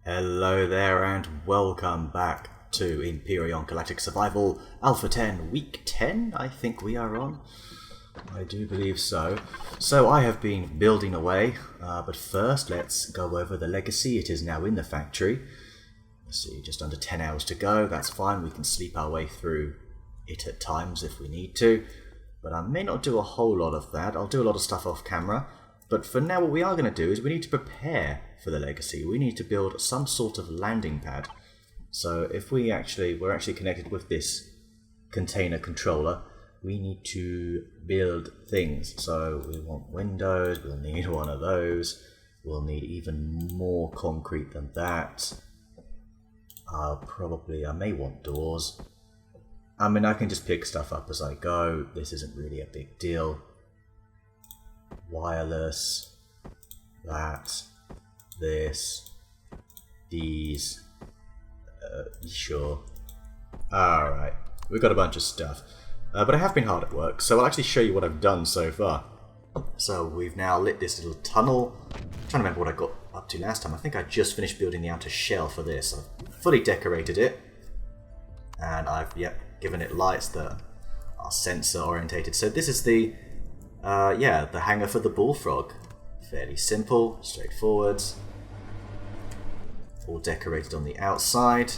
Hello there and welcome back to Empyrion Galactic Survival Alpha 10, Week 10 I think we are on. I do believe so. So I have been building away, but first let's go over the legacy. It is now in the factory. Let's see, just under 10 hours to go. That's fine, we can sleep our way through it at times if we need to. But I may not do a whole lot of that. I'll do a lot of stuff off camera. But for now what we are going to do is we need to prepare for the legacy. We need to build some sort of landing pad. So if we're actually connected with this container controller, we need to build things. So we want windows, we'll need one of those. We'll need even more concrete than that. I may want doors. I mean, I can just pick stuff up as I go. This isn't really a big deal. Wireless, that, this, these, sure. Alright, we've got a bunch of stuff. But I have been hard at work, so I'll actually show you what I've done so far. So we've now lit this little tunnel. I'm trying to remember what I got up to last time. I think I just finished building the outer shell for this. I've fully decorated it. And I've, given it lights that are sensor orientated. So this is the hangar for the bullfrog. Fairly simple, straightforward. All decorated on the outside.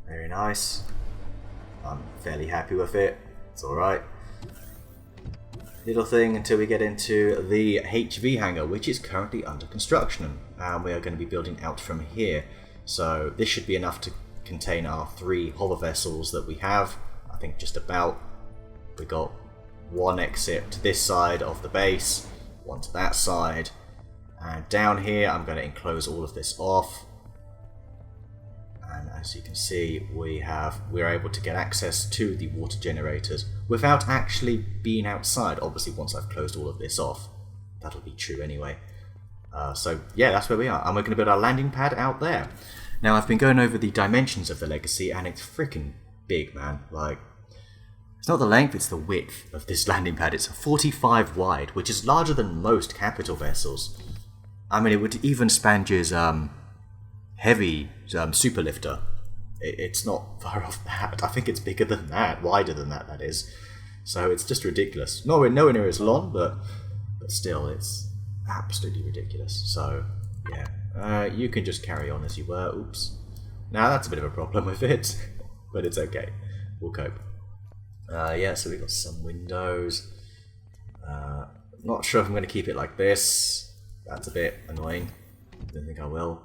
Very nice. I'm fairly happy with it. It's alright. Little thing until we get into the HV hangar, which is currently under construction. And we are going to be building out from here. So this should be enough to contain our 3 hover vessels that we have. I think just about. We got one exit to this side of the base, one to that side, and down here I'm going to enclose all of this off. And as you can see, we're able to get access to the water generators without actually being outside. Obviously, once I've closed all of this off, that'll be true anyway. So yeah, that's where we are, and we're going to build our landing pad out there. Now I've been going over the dimensions of the legacy, and it's freaking big, man. Like, it's not the length, it's the width of this landing pad. It's 45 wide, which is larger than most capital vessels. I mean, it would even span his heavy superlifter. It's not far off that. I think it's bigger than that, wider than that, that is. So it's just ridiculous. Nowhere near as long, but still, it's absolutely ridiculous. So, yeah, you can just carry on as you were. Oops. Now that's a bit of a problem with it, but it's okay. We'll cope. So we've got some windows. Not sure if I'm going to keep it like this. That's a bit annoying. Don't think I will.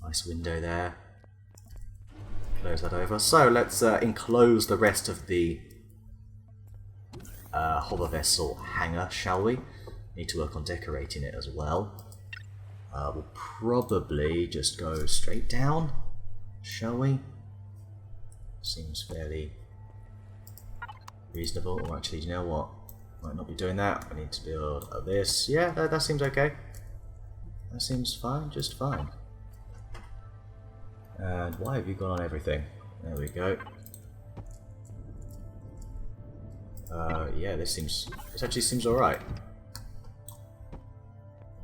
Nice window there. Close that over. So let's enclose the rest of the hover vessel hangar, shall we? Need to work on decorating it as well. We'll probably just go straight down, shall we? Seems fairly reasonable. Or actually, you know what? Might not be doing that. I need to build this. Yeah, that seems okay. That seems fine, just fine. And why have you gone on everything? There we go. Yeah, this actually seems alright.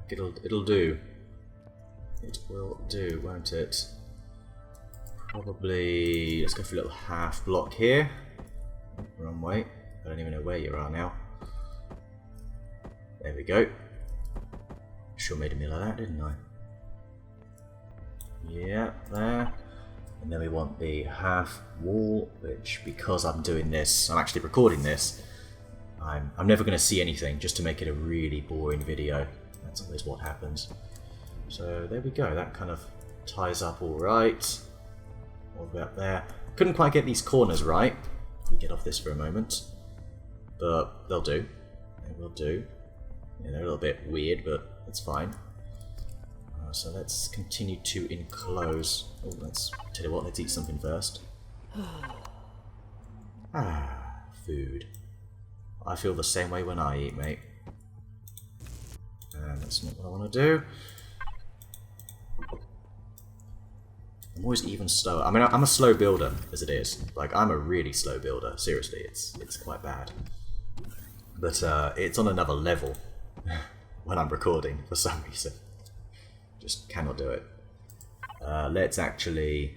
It'll do. It will do, won't it? Probably, let's go for a little half block here. Wrong way. I don't even know where you are now. There we go. Sure made a meal of that, didn't I? Yeah, there. And then we want the half wall, which, because I'm doing this, I'm actually recording this, I'm never going to see anything, just to make it a really boring video. That's always what happens. So there we go, that kind of ties up alright. All the way up there. Couldn't quite get these corners right. We get off this for a moment. But they'll do. They will do. Yeah, they're a little bit weird, but it's fine. So let's continue to enclose. Oh, tell you what, let's eat something first. Food. I feel the same way when I eat, mate. And that's not what I want to do. I'm always even slower. I mean, I'm a slow builder, as it is. Like, I'm a really slow builder. Seriously, it's quite bad. But it's on another level when I'm recording, for some reason. Just cannot do it. Let's actually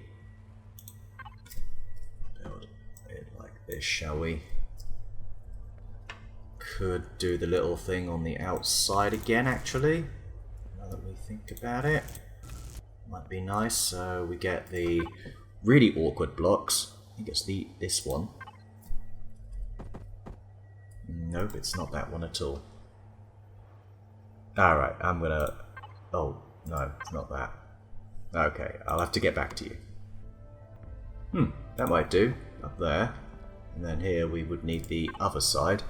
build it like this, shall we? Could do the little thing on the outside again, actually. Now that we think about it. Might be nice, so we get the really awkward blocks. I think it's this one. Nope, it's not that one at all. Alright, I'm gonna... Oh, no, it's not that. Okay, I'll have to get back to you. That might do, up there. And then here we would need the other side.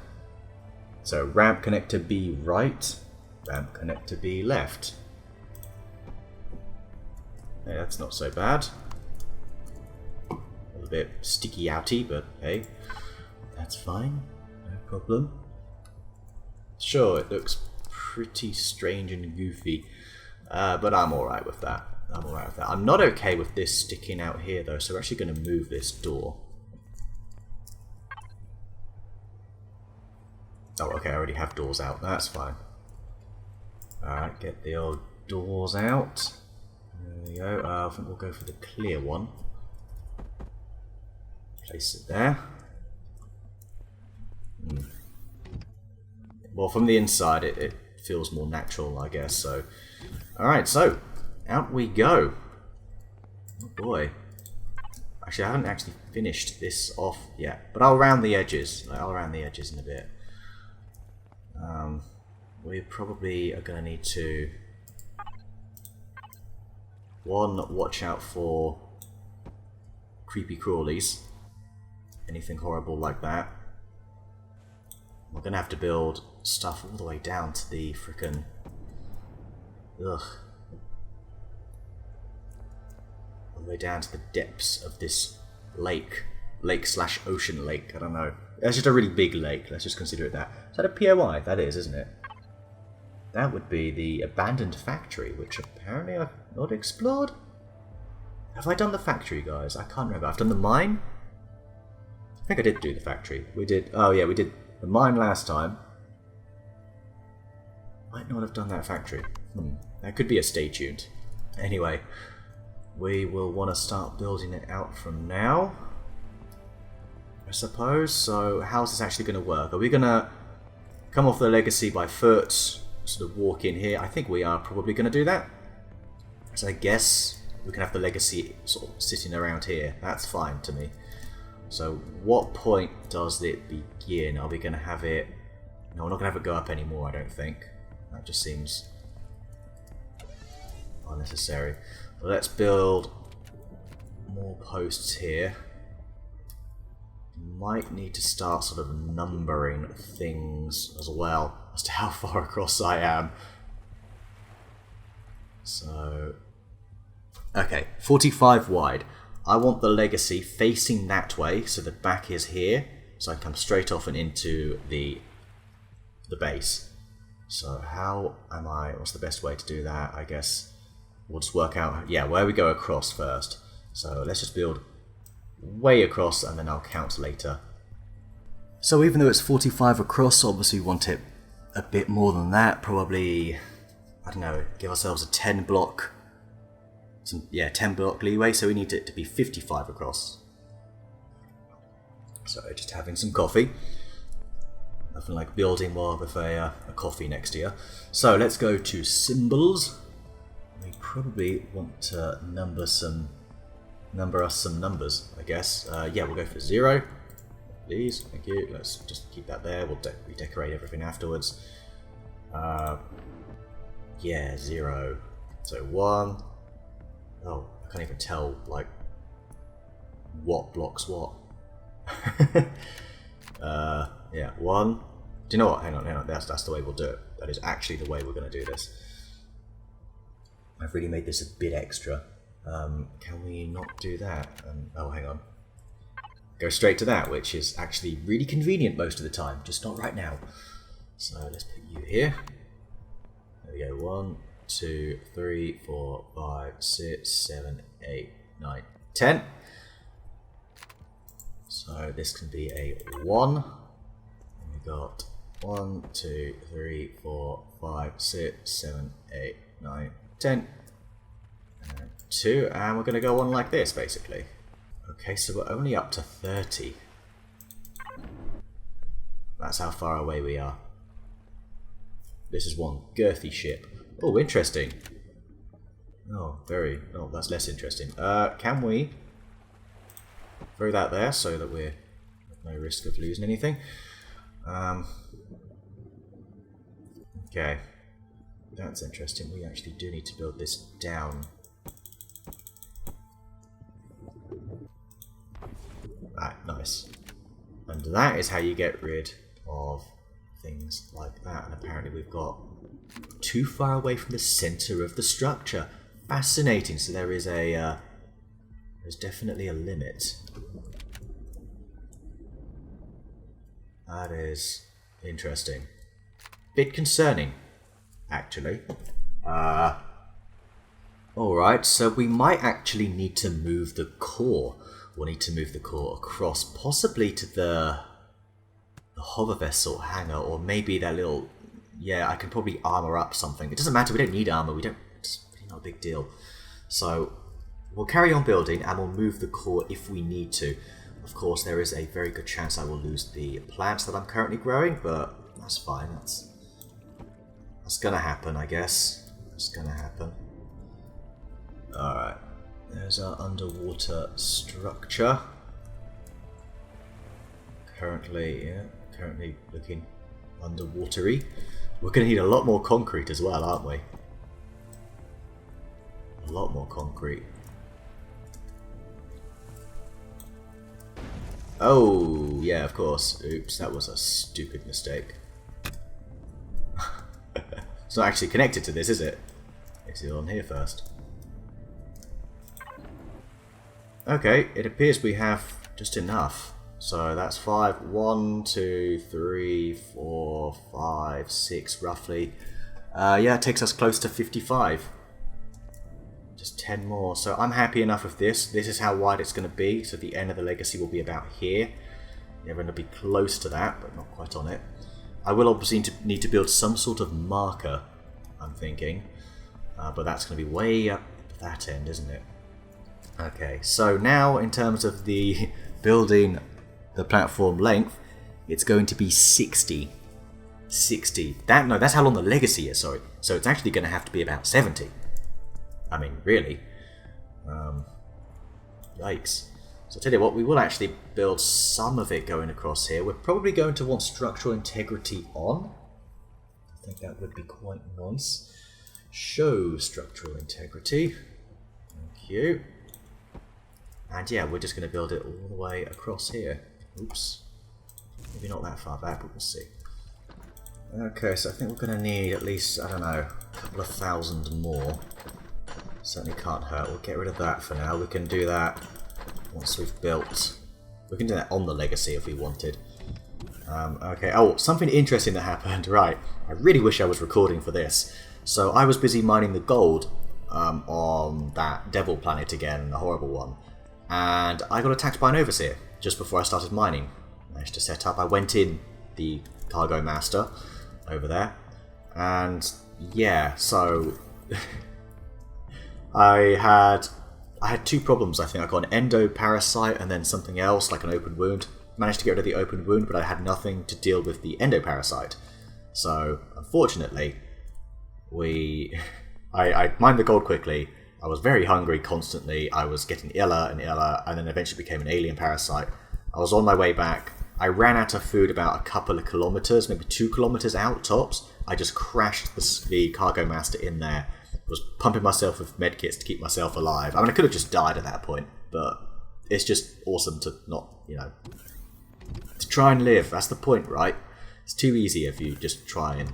So ramp connector B right, ramp connector B left. Hey, that's not so bad. A little bit sticky outy, but hey, that's fine. No problem. Sure, it looks pretty strange and goofy, but I'm alright with that. I'm not okay with this sticking out here though, so we're actually going to move this door. Oh, okay, I already have doors out. That's fine. Alright, get the old doors out. There we go. I think we'll go for the clear one. Place it there. Well, from the inside it feels more natural, I guess. So, alright, so out we go. Oh boy. Actually, I haven't actually finished this off yet, but I'll round the edges. I'll round the edges in a bit. We probably are going to need to... One, watch out for creepy crawlies. Anything horrible like that. We're going to have to build stuff all the way down to the frickin'... Ugh. All the way down to the depths of this lake. Lake/ocean lake, I don't know. That's just a really big lake, let's just consider it that. Is that a POI? That is, isn't it? That would be the abandoned factory, which apparently I've not explored. Have I done the factory, guys? I can't remember. I've done the mine? I think I did do the factory. We did... Oh yeah, we did the mine last time. Might not have done that factory. That could be a stay tuned. Anyway, we will want to start building it out from now, I suppose. So how's this actually going to work? Are we going to come off the legacy by foot, sort of walk in here? I think we are probably going to do that. So I guess we can have the legacy sort of sitting around here. That's fine to me. So what point does it begin? Are we going to have it... No, we're not going to have it go up anymore, I don't think. That just seems unnecessary. Well, let's build more posts here. Might need to start sort of numbering things as well as to how far across I am. So, okay, 45 wide. I want the legacy facing that way, so the back is here, so I can come straight off and into the base. So how am I, what's the best way to do that? I guess we'll just work out, yeah, where we go across first. So let's just build way across and then I'll count later. So even though it's 45 across, obviously we want it a bit more than that, probably, I don't know, give ourselves a 10 block, 10 block leeway, so we need it to be 55 across. So just having some coffee. Nothing like building more with a coffee next to you. So let's go to symbols. We probably want to number us some numbers, I guess. Yeah, we'll go for 0. Please, thank you. Let's just keep that there. We'll redecorate everything afterwards. Yeah, 0. So 1. Oh, I can't even tell, like, what blocks what. Yeah, 1. Do you know what? Hang on. That's the way we'll do it. That is actually the way we're going to do this. I've really made this a bit extra. Can we not do that? Oh, hang on. Go straight to that, which is actually really convenient most of the time, just not right now. So let's put you here. There we go. 1, 2, 3, 4, 5, 6, 7, 8, 9, 10. So this can be a 1. And we've got 1, 2, 3, 4, 5, 6, 7, 8, 9, 10. And 2, and we're going to go on like this, basically. Okay, so we're only up to 30. That's how far away we are. This is one girthy ship. Oh, interesting. Oh, very... Oh, that's less interesting. Can we throw that there so that we're at no risk of losing anything? Okay. That's interesting. We actually do need to build this down. Ah, nice. And that is how you get rid of things like that. And apparently we've got too far away from the center of the structure. Fascinating. So there is a there's definitely a limit. That is interesting. Bit concerning, actually. Alright, so we might actually need to move the core. We'll need to move the core across, possibly to the hover vessel hangar, or maybe that little... Yeah, I can probably armor up something. It doesn't matter, we don't need armor, we don't... It's really not a big deal. So, we'll carry on building, and we'll move the core if we need to. Of course, there is a very good chance I will lose the plants that I'm currently growing, but that's fine, that's gonna happen, I guess. It's gonna happen. Alright. There's our underwater structure. Currently looking underwatery. We're going to need a lot more concrete as well, aren't we? A lot more concrete. Oh, yeah, of course. Oops, that was a stupid mistake. It's not actually connected to this, is it? Is it on here first? Okay, it appears we have just enough. So that's 5. 1, 2, 3, 4, 5, 6 roughly. Yeah, it takes us close to 55. Just 10 more. So I'm happy enough with this. This is how wide it's going to be. So the end of the legacy will be about here. Yeah, we're going to be close to that, but not quite on it. I will obviously need to build some sort of marker, I'm thinking. But that's going to be way up that end, isn't it? Okay, so now in terms of the building the platform length, it's going to be 60. 60. That's how long the legacy is, sorry. So it's actually going to have to be about 70. I mean, really. Yikes. So I'll tell you what, we will actually build some of it going across here. We're probably going to want structural integrity on. I think that would be quite nice. Show structural integrity. Thank you. And yeah, we're just going to build it all the way across here. Oops. Maybe not that far back, but we'll see. Okay, so I think we're going to need at least, I don't know, a couple of thousand more. Certainly can't hurt. We'll get rid of that for now. We can do that once we've built. We can do that on the legacy if we wanted. Okay, oh, something interesting that happened. Right, I really wish I was recording for this. So I was busy mining the gold on that devil planet again, the horrible one. And I got attacked by an overseer just before I started mining. Managed to set up. I went in the cargo master over there, and yeah, so I had 2 problems. I think I got an endoparasite and then something else like an open wound. Managed to get rid of the open wound, but I had nothing to deal with the endoparasite. So unfortunately, I mined the gold quickly. I was very hungry constantly. I was getting iller and iller, and then eventually became an alien parasite. I was on my way back. I ran out of food about a couple of kilometers, maybe 2 kilometers out tops. I just crashed the cargo master in there. Was pumping myself with medkits to keep myself alive. I mean, I could have just died at that point, but it's just awesome to not, you know, to try and live. That's the point, right? It's too easy if you just try and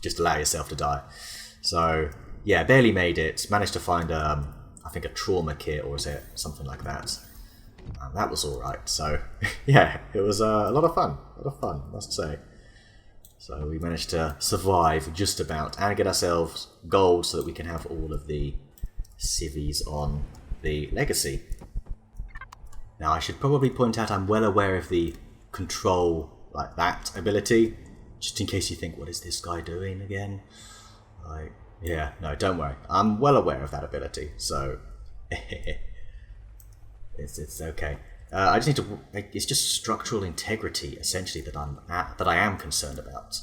just allow yourself to die. So yeah, barely made it. Managed to find, I think, a trauma kit, or is it something like that? That was alright. So yeah, it was a lot of fun. A lot of fun, I must say. So we managed to survive just about and get ourselves gold so that we can have all of the civvies on the legacy. Now I should probably point out I'm well aware of the control like that ability, just in case you think, what is this guy doing again? Like, Yeah, no, don't worry. I'm well aware of that ability, so it's okay. I just need to. It's just structural integrity, essentially, that I am concerned about.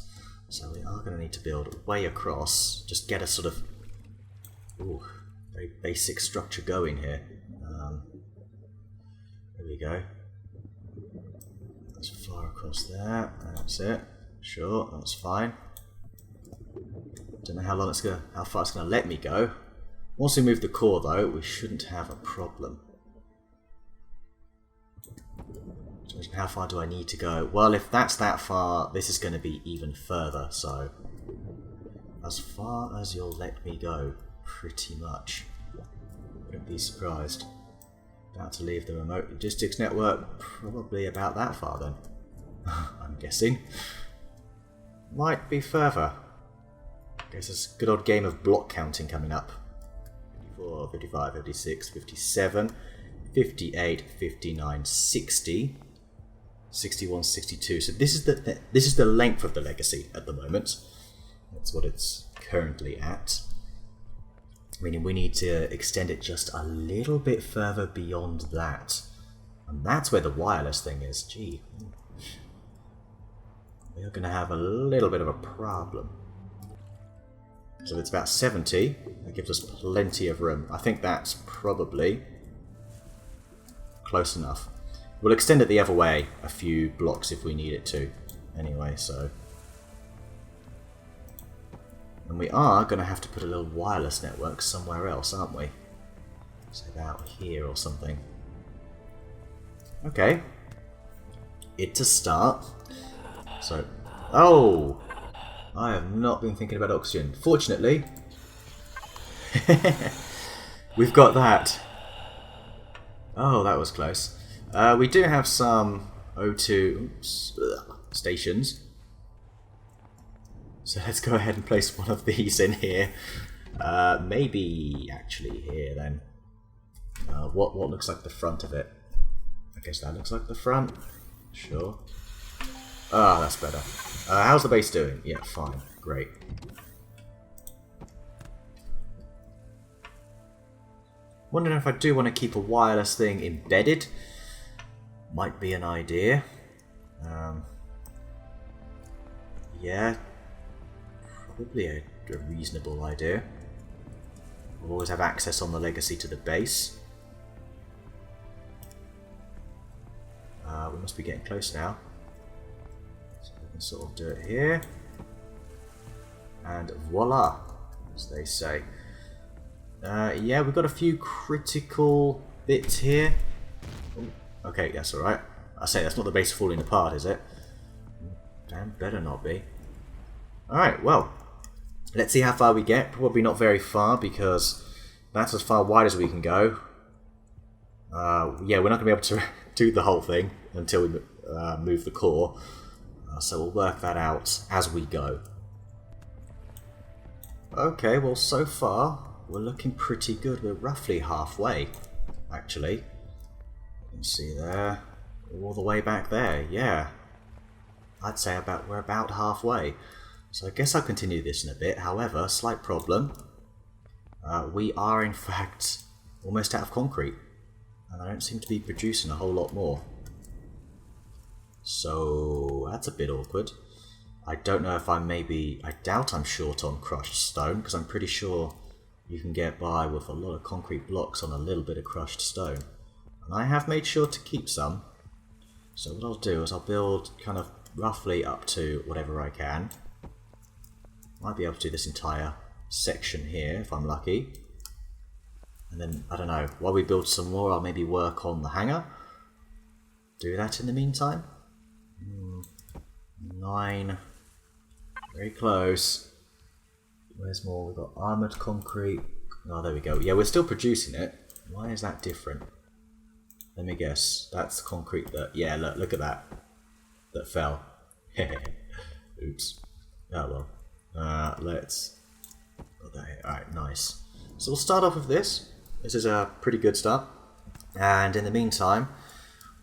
So we are going to need to build way across. Just get a sort of very basic structure going here. There we go. That's far across there. That's it. Sure, that's fine. Don't know how far it's gonna let me go. Once we move the core, though, we shouldn't have a problem. How far do I need to go? Well, if that's that far, this is going to be even further. So, as far as you'll let me go, pretty much. Wouldn't be surprised. About to leave the remote logistics network, probably about that far then. I'm guessing. Might be further. Guess there's a good old game of block counting coming up. 54, 55, 56, 57, 58, 59, 60, 61, 62. So this is the length of the legacy at the moment. That's what it's currently at. Meaning we need to extend it just a little bit further beyond that. And that's where the wireless thing is. Gee. We're going to have a little bit of a problem. So it's about 70. That gives us plenty of room. I think that's probably close enough. We'll extend it the other way a few blocks if we need it to. Anyway, so... And we are going to have to put a little wireless network somewhere else, aren't we? So about here or something. Okay. It's a start. So... Oh! I have not been thinking about oxygen. Fortunately, we've got that. Oh, that was close. We do have some O2 stations. So let's go ahead and place one of these in here. Maybe actually here then. What looks like the front of it? I guess that looks like the front. Sure. Ah, that's better. How's the base doing? Yeah, fine. Great. Wondering if I do want to keep a wireless thing embedded. Might be an idea. Yeah. Probably a reasonable idea. We'll always have access on the legacy to the base. We must be getting close now. So we can sort of do it here. And voila, as they say. Yeah, we've got a few critical bits here. Ooh, okay, that's alright. I say that's not the base falling apart, is it? Damn, better not be. Alright, well, let's see how far we get. Probably not very far because that's as far wide as we can go. Yeah, we're not going to be able to do the whole thing until we move the core. So we'll work that out as we go. Okay, well, so far we're looking pretty good. We're roughly halfway, actually. You can see there, all the way back there. Yeah, I'd say we're about halfway. So I guess I'll continue this in a bit. However, slight problem. We are in fact almost out of concrete, and I don't seem to be producing a whole lot more. So that's a bit awkward. I don't know if I doubt I'm short on crushed stone, because I'm pretty sure you can get by with a lot of concrete blocks on a little bit of crushed stone. And I have made sure to keep some. So what I'll do is I'll build kind of roughly up to whatever I can. Might be able to do this entire section here if I'm lucky. And then, I don't know, while we build some more, I'll maybe work on the hangar. Do that in the meantime. 9. Very close. Where's more? We've got armoured concrete. Oh, there we go. Yeah, we're still producing it. Why is that different? Let me guess. That's concrete that... Yeah, look at that. That fell. Oops. Oh, well. Let's... put that here. Alright, nice. So we'll start off with this. This is a pretty good start. And in the meantime,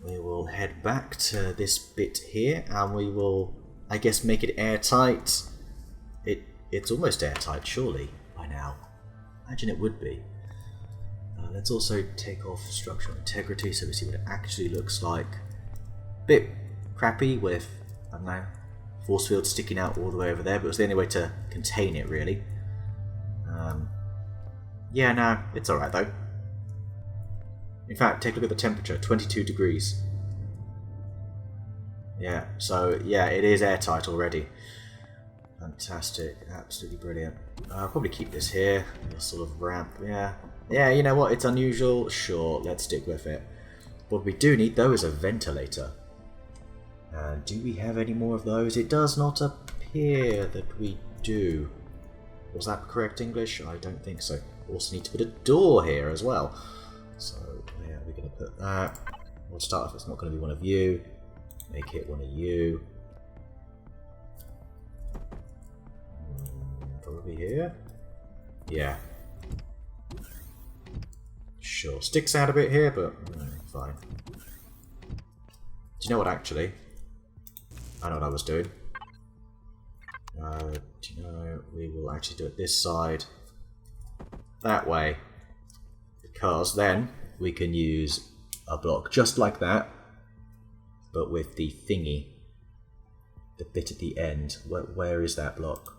we will head back to this bit here, and we will, I guess, make it airtight. It's almost airtight, surely. I by now. Imagine it would be. Let's also take off structural integrity so we see what it actually looks like. Bit crappy with, I don't know, force field sticking out all the way over there, but it was the only way to contain it really. Yeah, no, it's alright though. In fact, take a look at the temperature, 22 degrees. Yeah, so yeah, it is airtight already. Fantastic, absolutely brilliant. I'll probably keep this here, a sort of ramp, yeah. Yeah, you know what, it's unusual, sure, let's stick with it. What we do need though is a ventilator. Do we have any more of those? It does not appear that we do. Was that correct English? I don't think so. Also need to put a door here as well. So, yeah, we're going to put that. We'll start if it's not going to be one of you. Make it one of you. Probably here. Yeah. Sure. Sticks out a bit here, but fine. Do you know what, actually? I know what I was doing. Do you know, we will actually do it this side. That way. Because then we can use a block just like that, but with the thingy. The bit at the end. Where is that block?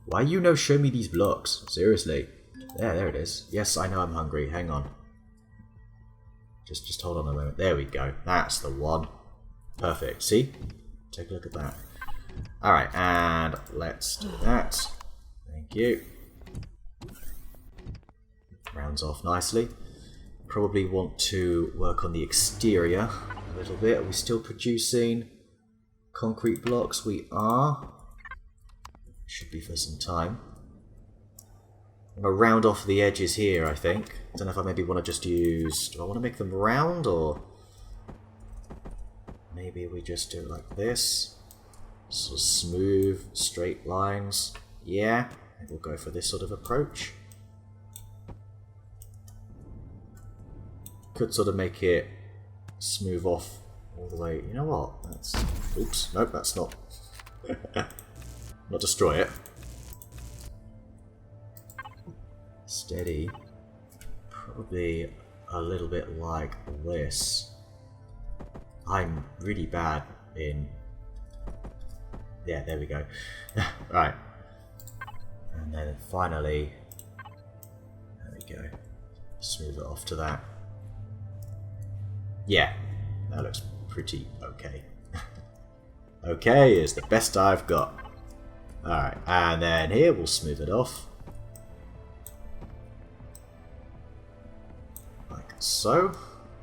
Why you no show me these blocks? Seriously. There it is. Yes, I know I'm hungry. Hang on. Just hold on a moment. There we go. That's the one. Perfect. See? Take a look at that. Alright, and let's do that. Thank you. Rounds off nicely. Probably want to work on the exterior a little bit. Are we still producing concrete blocks? We are. Should be for some time. I'm going to round off the edges here, I think. I don't know if I maybe want to just use... Do I want to make them round, or... Maybe we just do it like this. Sort of smooth, straight lines. Yeah, maybe we'll go for this sort of approach. Could sort of make it smooth off all the way. You know what? That's... Oops, nope, that's not... not destroy it. Steady. Probably a little bit like this. I'm really bad in... Yeah, there we go. Right. And then finally... There we go. Smooth it off to that. Yeah, that looks pretty okay. Okay is the best I've got. Alright, and then here we'll smooth it off. Like so.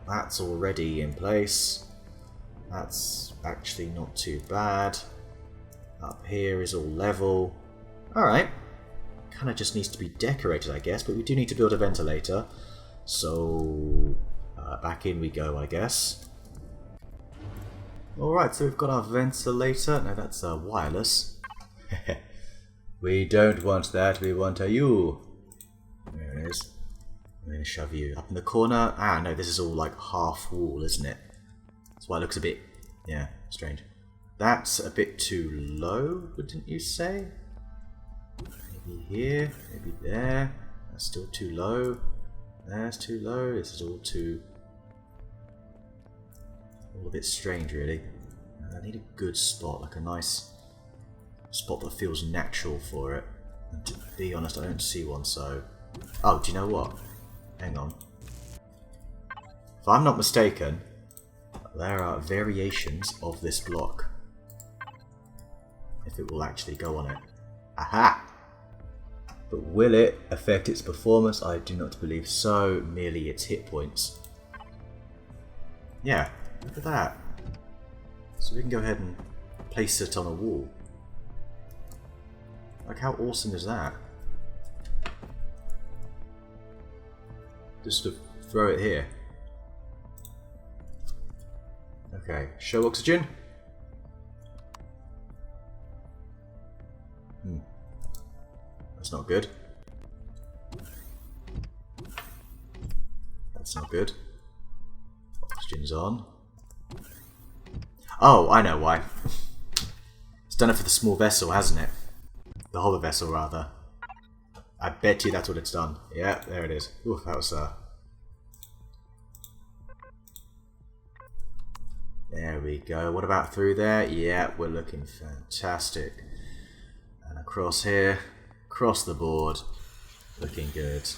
That's already in place. That's actually not too bad. Up here is all level. Alright. Kind of just needs to be decorated, I guess, but we do need to build a ventilator. So, back in we go, I guess. Alright, so we've got our ventilator. No, that's wireless. We don't want that, we want a U. There it is. I'm going to shove you up in the corner. Ah, no, this is all like half wall, isn't it? That's why it looks a bit, yeah, strange. That's a bit too low, wouldn't you say? Maybe here, maybe there. That's still too low. That's too low. This is all a bit strange, really. I need a good spot, like a nice spot that feels natural for it. And to be honest, I don't see one, so... Oh, do you know what? Hang on. If I'm not mistaken, there are variations of this block. If it will actually go on it. Aha! But will it affect its performance? I do not believe so. Merely its hit points. Yeah, look at that. So we can go ahead and place it on a wall. Like, how awesome is that? Just to throw it here. Okay, show oxygen. That's not good. That's not good. Oxygen's on. Oh, I know why. It's done it for the small vessel, hasn't it? The hover vessel, rather. I bet you that's what it's done. Yeah, there it is. Ooh, that was There we go. What about through there? Yeah, we're looking fantastic. And across here, across the board, looking good.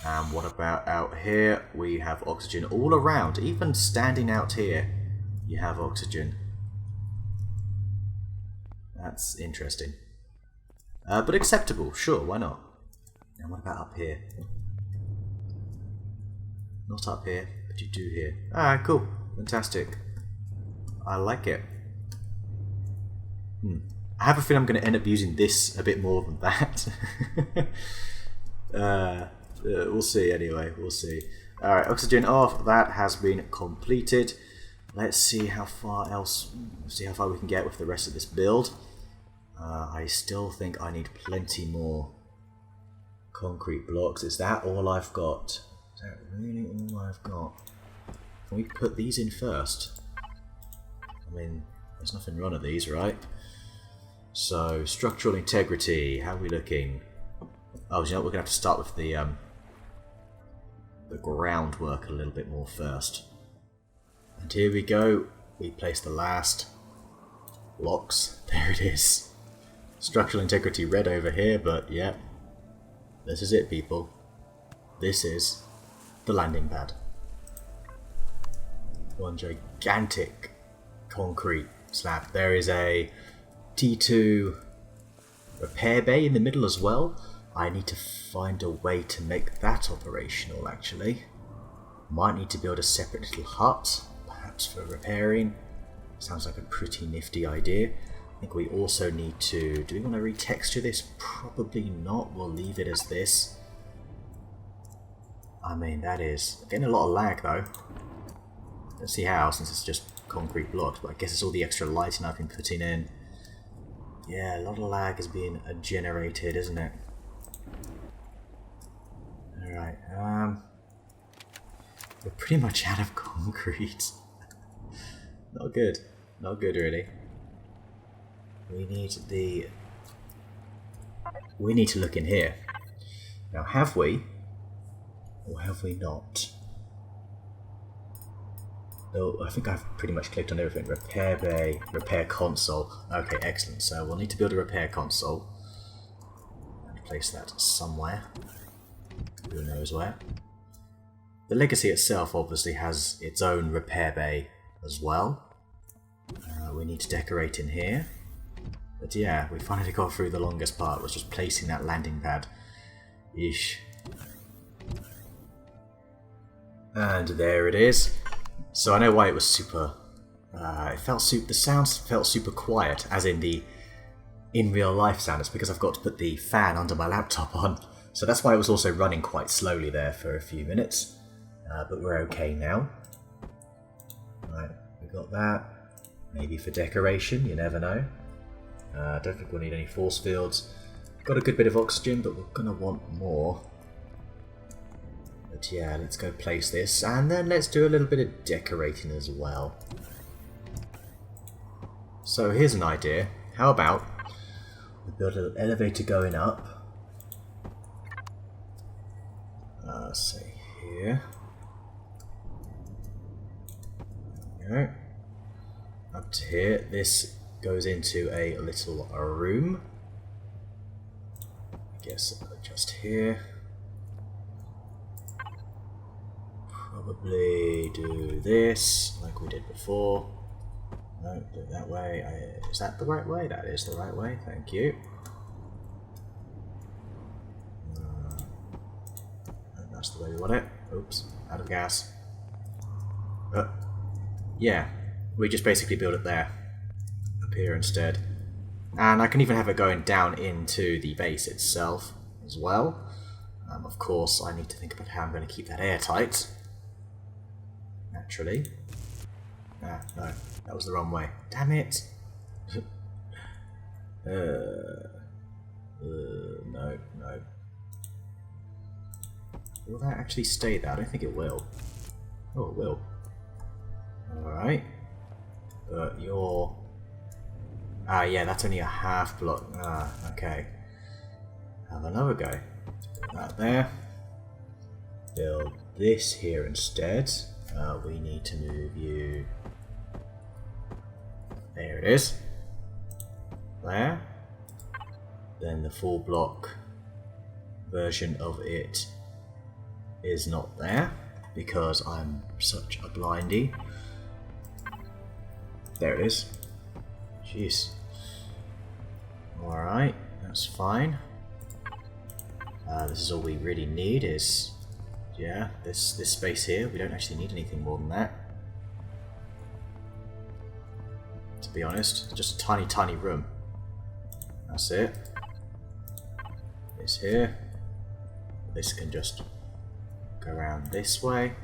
And what about out here? We have oxygen all around. Even standing out here, you have oxygen. That's interesting. But acceptable, sure, why not? And what about up here? Not up here, but you do here. Ah, cool. Fantastic. I like it. I have a feeling I'm going to end up using this a bit more than that. We'll see anyway, we'll see. Alright, oxygen off. That has been completed. Let's see how far we can get with the rest of this build. I still think I need plenty more concrete blocks. Is that all I've got? Is that really all I've got? Can we put these in first? I mean, there's nothing wrong with these, right? So, structural integrity, how are we looking? Oh, you know what? We're going to have to start with the groundwork a little bit more first. And here we go. We place the last blocks. There it is. Structural integrity red over here, but yeah. This is it, people. This is the landing pad. One gigantic concrete slab. There is a T2 repair bay in the middle as well. I need to find a way to make that operational, actually. Might need to build a separate little hut, perhaps for repairing. Sounds like a pretty nifty idea. I think we also need to... Do we want to retexture this? Probably not. We'll leave it as this. I mean, that is... Getting a lot of lag, though. Let's see how, since it's just concrete blocks. But I guess it's all the extra lighting I've been putting in. Yeah, a lot of lag is being generated, isn't it? Alright, we're pretty much out of concrete. Not good. Not good, really. We need to look in here. Now, have we? Or have we not? Oh, I think I've pretty much clicked on everything. Repair bay, repair console. Okay, excellent. So we'll need to build a repair console. And place that somewhere. Who knows where. The Legacy itself obviously has its own repair bay as well. We need to decorate in here. But yeah, we finally got through the longest part, was just placing that landing pad. Yeesh. And there it is. So I know why it was super... the sounds felt super quiet, as in the in real life sound. It's because I've got to put the fan under my laptop on. So that's why it was also running quite slowly there for a few minutes. But we're okay now. Right, we got that. Maybe for decoration, you never know. I don't think we'll need any force fields. Got a good bit of oxygen, but we're going to want more. But yeah, let's go place this, and then let's do a little bit of decorating as well. So here's an idea. How about we build an elevator going up. Say here. There we go. Up to here. This goes into a little room. I guess just here. Probably do this like we did before. No, do it that way. Is that the right way? That is the right way. Thank you. That's the way we want it. Oops, out of gas. Yeah, we just basically build it there. Up here instead. And I can even have it going down into the base itself as well. Of course, I need to think about how I'm going to keep that airtight. Naturally. Ah, no, that was the wrong way. Damn it! No. Will that actually stay there? I don't think it will. Oh, it will. Alright. But you're... Ah, yeah, that's only a half block. Ah, okay. have another go. Put that there. Build this here instead. We need to move you. There it is. There. Then the full block version of it is not there because I'm such a blindy. There it is. Jeez. Alright, that's fine. This is all we really need is, yeah, this space here. We don't actually need anything more than that. To be honest, just a tiny, tiny room. That's it. This here. This can just go around this way.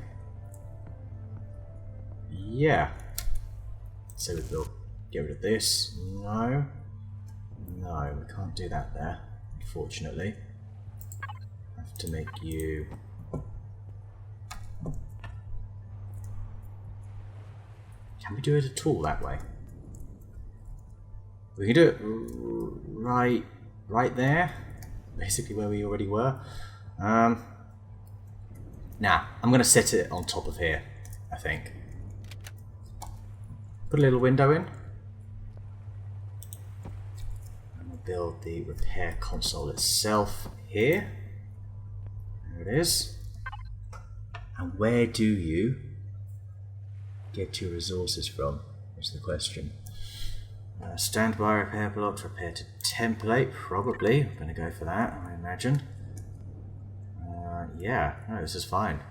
Yeah. So we'll get rid of this. No. No, we can't do that there, unfortunately. I have to make you... Can we do it at all that way? We can do it right there, basically where we already were. Nah, I'm going to set it on top of here, I think. Put a little window in. And we'll build the repair console itself here. There it is. And where do you get your resources from? Is the question. Standby repair blocks, repair to template, probably. I'm going to go for that, I imagine. Yeah, no, this is fine.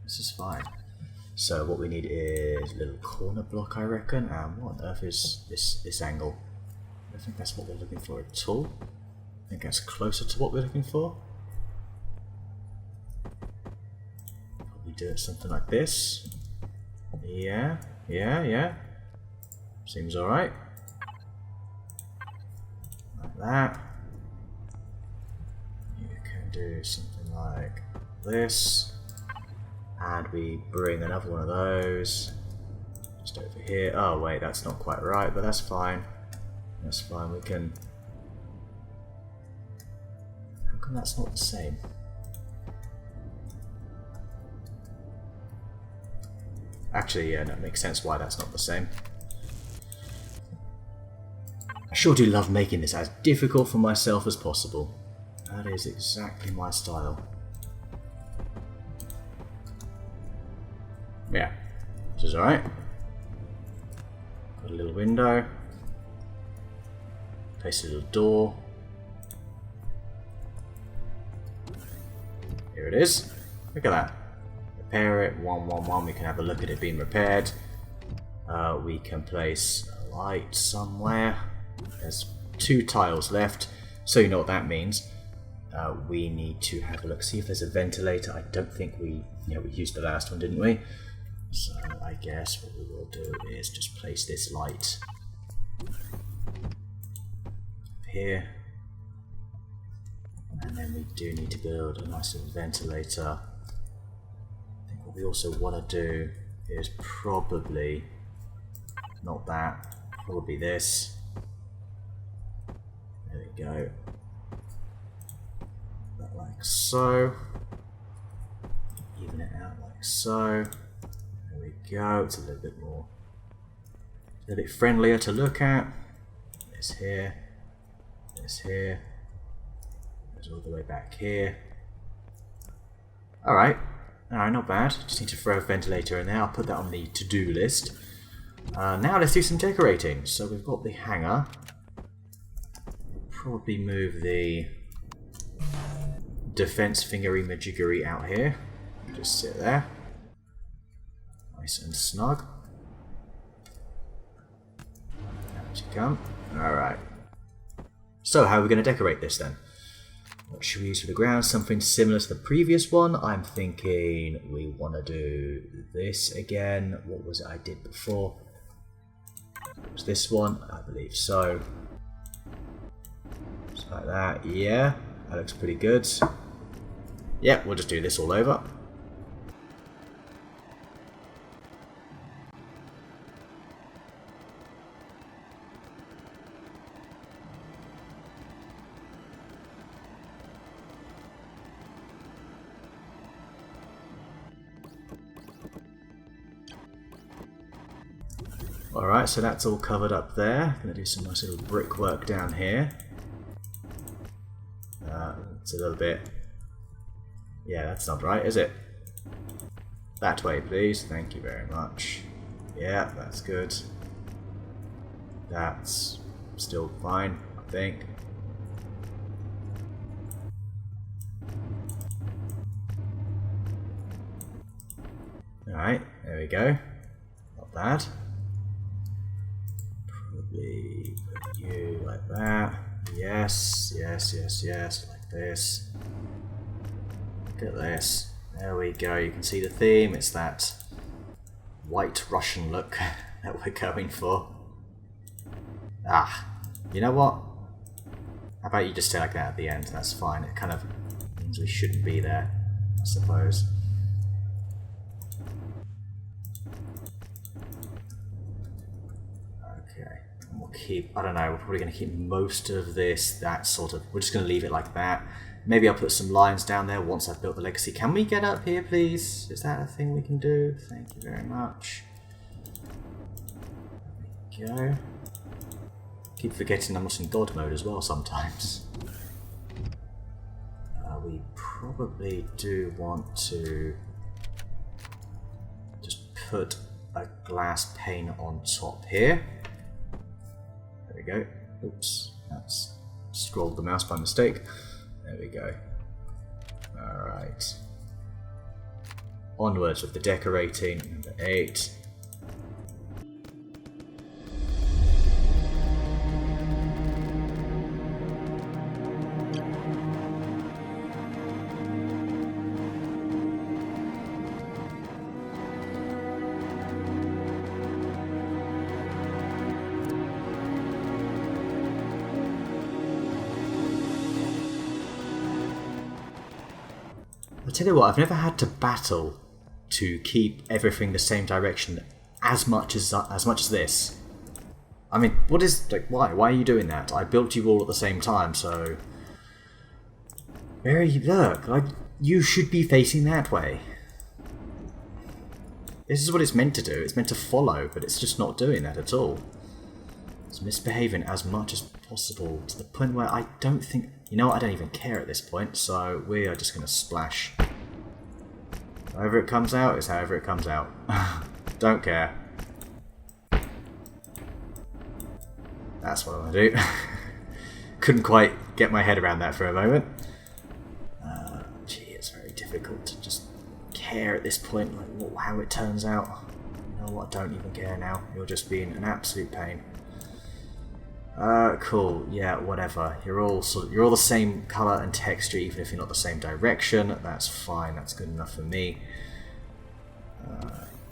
This is fine. So what we need is a little corner block, I reckon. What on earth is this angle? I don't think that's what we're looking for at all. I think that's closer to what we're looking for. Probably do it something like this. Yeah. Seems alright. Like that. You can do something like this. And we bring another one of those just over here. Oh wait, that's not quite right, but that's fine. That's fine, we can... How come that's not the same? Actually, yeah, that makes sense why that's not the same. I sure do love making this as difficult for myself as possible. That is exactly my style. Yeah, this is alright. Got a little window. Place a little door. Here it is. Look at that. Repair it. 111. We can have a look at it being repaired. We can place a light somewhere. There's 2 tiles left, so you know what that means. We need to have a look, see if there's a ventilator. I don't think we used the last one, didn't we? So I guess what we will do is just place this light here, and then we do need to build a nice little ventilator. I think what we also want to do is probably not that, probably this. There we go. That like so. Even it out like so. There we go. It's a little bit more, a little bit friendlier to look at. This here. This here. Goes all the way back here. Alright. Alright, not bad. Just need to throw a ventilator in there. I'll put that on the to-do list. Now let's do some decorating. So we've got the hangar. Probably move the defense thingery majiggery out here. Just sit there. Nice and snug. Out you come. Alright. So how are we going to decorate this then? What should we use for the ground? Something similar to the previous one. I'm thinking we want to do this again. What was it I did before? Was this one? I believe so. Just like that. Yeah, that looks pretty good. Yeah, we'll just do this all over. Alright, so that's all covered up there. Gonna do some nice little brickwork down here. It's a little bit... Yeah, that's not right, is it? That way, please. Thank you very much. Yeah, that's good. That's still fine, I think. Alright, there we go. Not bad. Probably put you like that. Yes, yes, yes, yes, like this. Look at this. There we go. You can see the theme. It's that white Russian look that we're going for. Ah, you know what? How about you just stay like that at the end? That's fine. It kind of means we shouldn't be there, I suppose. Okay, and we'll keep, I don't know, we're probably going to keep most of this, that sort of, we're just going to leave it like that. Maybe I'll put some lines down there once I've built the legacy. Can we get up here, please? Is that a thing we can do? Thank you very much. There we go. Keep forgetting I'm not in God mode as well sometimes. We probably do want to just put a glass pane on top here. There we go. Oops, that's scrolled the mouse by mistake. There we go. Alright. Onwards with the decorating. Number 8. I tell you what, I've never had to battle to keep everything the same direction as much as this. I mean, what is, like, why? Why are you doing that? I built you all at the same time, so... Look, like, you should be facing that way. This is what it's meant to do. It's meant to follow, but it's just not doing that at all. It's misbehaving as much as possible, to the point where I don't think... You know what, I don't even care at this point, so we are just going to splash. However it comes out is however it comes out. Don't care. That's what I want to do. Couldn't quite get my head around that for a moment. Gee, it's very difficult to just care at this point, like how it turns out. You know what, don't even care now. You're just being an absolute pain. Cool. Yeah, whatever. You're all the same color and texture, even if you're not the same direction. That's fine. That's good enough for me.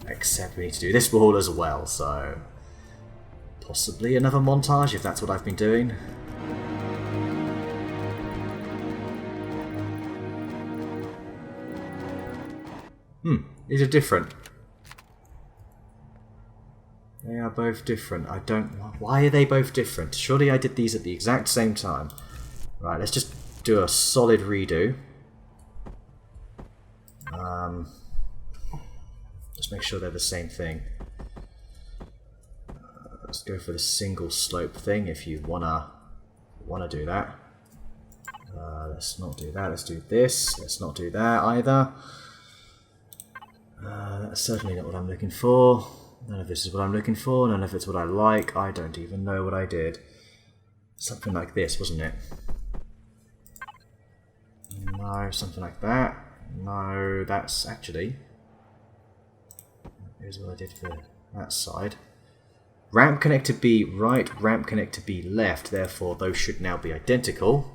Except we need to do this wall as well. So possibly another montage if that's what I've been doing. These are different. They are both different. I don't... Why are they both different? Surely I did these at the exact same time. Right, let's just do a solid redo. Just make sure they're the same thing. Let's go for the single slope thing if you wanna do that. Let's not do that. Let's do this. Let's not do that either. That's certainly not what I'm looking for. None of this is what I'm looking for, none of it's what I like, I don't even know what I did. Something like this, wasn't it? No, something like that. No, that's actually... Here's what I did for that side. Ramp connect to be right, ramp connect to be left, therefore those should now be identical.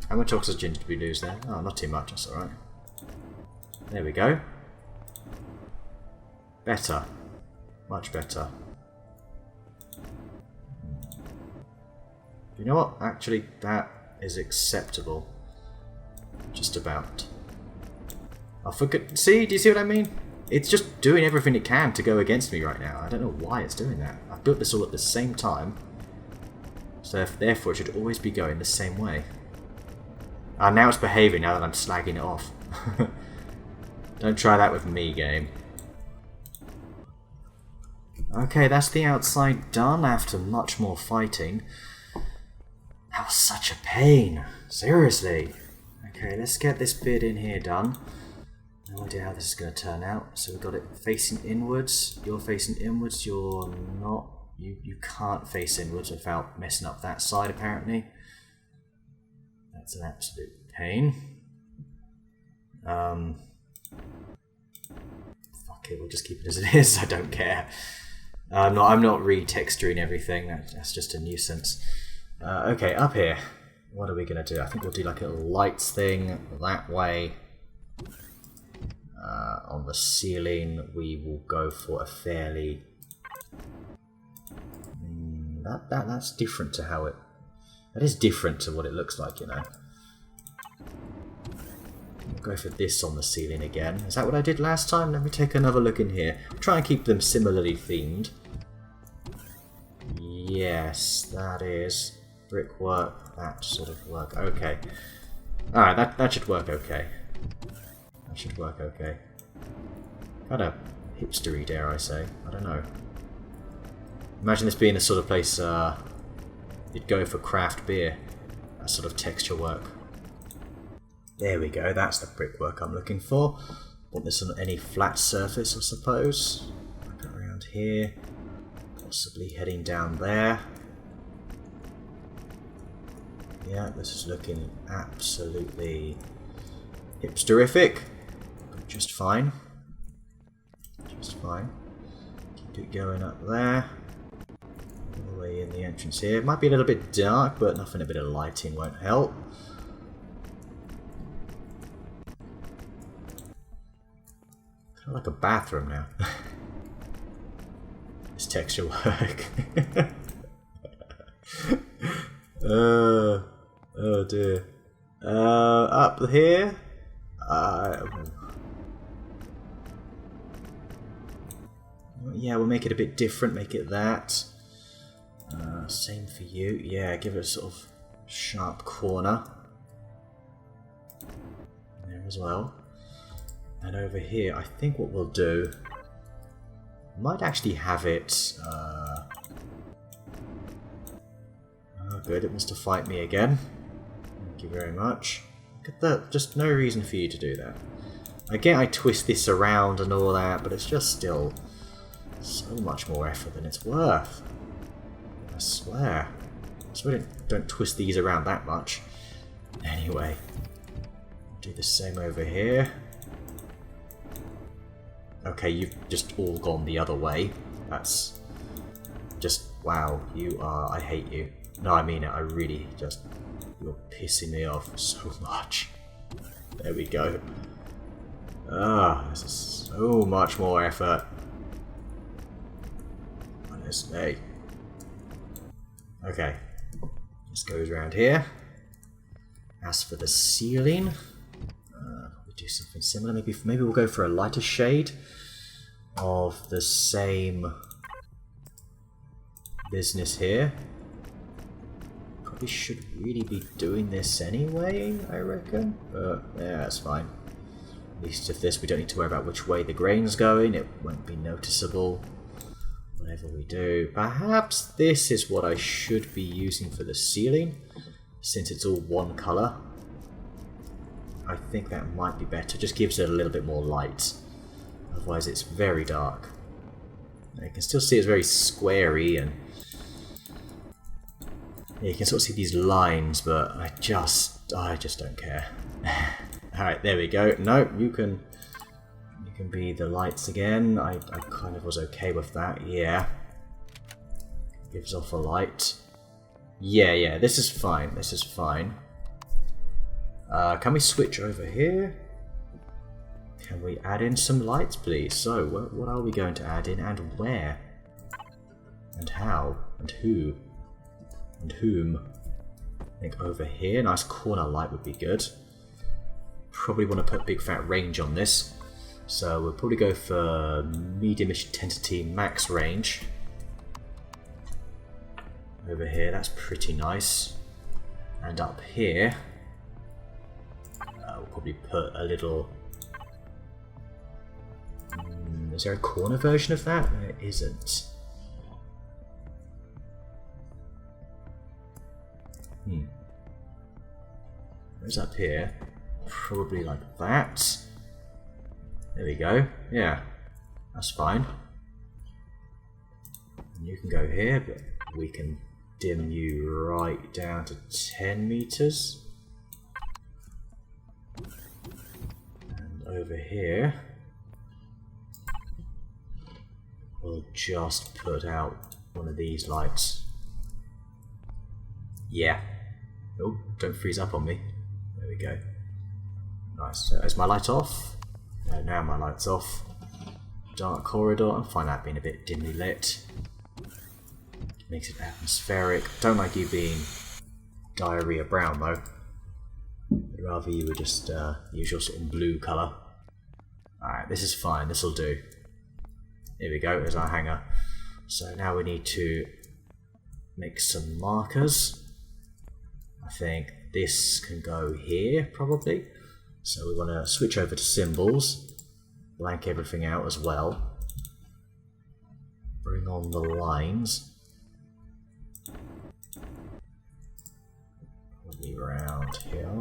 How much oxygen did we lose there? Oh, not too much, that's alright. There we go. Better. Much better. You know what? Actually, that is acceptable. Just about. I forget. See? Do you see what I mean? It's just doing everything it can to go against me right now. I don't know why it's doing that. I built this all at the same time. So therefore it should always be going the same way. Now it's behaving now that I'm slagging it off. Don't try that with me, game. Okay, that's the outside done after much more fighting. That was such a pain. Seriously. Okay, let's get this bit in here done. No idea how this is going to turn out. So we've got it facing inwards. You're facing inwards. You're not. You can't face inwards without messing up that side, apparently. That's an absolute pain. Fuck it, we'll just keep it as it is. I don't care. I'm not retexturing everything. That's just a nuisance. Okay, up here. What are we going to do? I think we'll do like a lights thing that way. On the ceiling, we will go for a fairly... That's different to how it... That is different to what it looks like, you know. We'll go for this on the ceiling again. Is that what I did last time? Let me take another look in here. We'll try and keep them similarly themed. Yes, that is brickwork. That sort of work. Okay. Alright, that should work okay. That should work okay. Kind of hipstery, dare I say. I don't know. Imagine this being the sort of place you'd go for craft beer. That sort of texture work. There we go, that's the brickwork I'm looking for. Want this on any flat surface, I suppose. Go around here. Possibly heading down there. Yeah, this is looking absolutely hipsterific. Just fine. Just fine. Keep it going up there. All the way in the entrance here. It might be a little bit dark, but nothing a bit of lighting won't help. Kind of like a bathroom now. This texture work. Oh dear. Up here. Yeah, we'll make it a bit different. Make it that. Same for you. Yeah, give it a sort of sharp corner there as well. And over here, I think what we'll do, might actually have it. Oh, good. It wants to fight me again. Thank you very much. Look at that. Just no reason for you to do that. Again, I twist this around and all that, but it's just still so much more effort than it's worth. I swear. So don't twist these around that much. Anyway, do the same over here. Okay, you've just all gone the other way. That's just, wow, you are, I hate you. No, I mean it, I really just, you're pissing me off so much. There we go. This is so much more effort. Honestly. Okay, this goes around here. As for the ceiling, we'll do something similar. Maybe we'll go for a lighter shade of the same business here. Probably should really be doing this anyway, I reckon. But yeah, that's fine. At least if this, we don't need to worry about which way the grain's going. It won't be noticeable. Whatever we do. Perhaps this is what I should be using for the ceiling, since it's all one colour. I think that might be better. Just gives it a little bit more light. Otherwise it's very dark. You can still see it's very squarey, and yeah, you can sort of see these lines, but I just don't care. Alright, there we go. No, you can be the lights again. I kind of was okay with that, yeah. Gives off a light. Yeah, this is fine, this is fine. Can we switch over here? Can we add in some lights, please? So, what are we going to add in, and where? And how? And who? And whom? I think over here, nice corner light would be good. Probably want to put big fat range on this. So we'll probably go for medium-ish intensity max range. Over here, that's pretty nice. And up here, we'll probably put a little Is there a corner version of that? There isn't. Where's up here? Probably like that. There we go. Yeah, that's fine. And you can go here, but we can dim you right down to 10 meters. And over here, we'll just put out one of these lights. Yeah. Oh, don't freeze up on me. There we go. Nice. So is my light off? No, now my light's off. Dark corridor. I find that being a bit dimly lit. Makes it atmospheric. Don't like you being diarrhea brown though. I'd rather you were just use your sort of blue colour. Alright, this is fine. This will do. Here we go. There's our hanger. So now we need to make some markers. I think this can go here probably. So we want to switch over to symbols, blank everything out as well. Bring on the lines. Probably around here.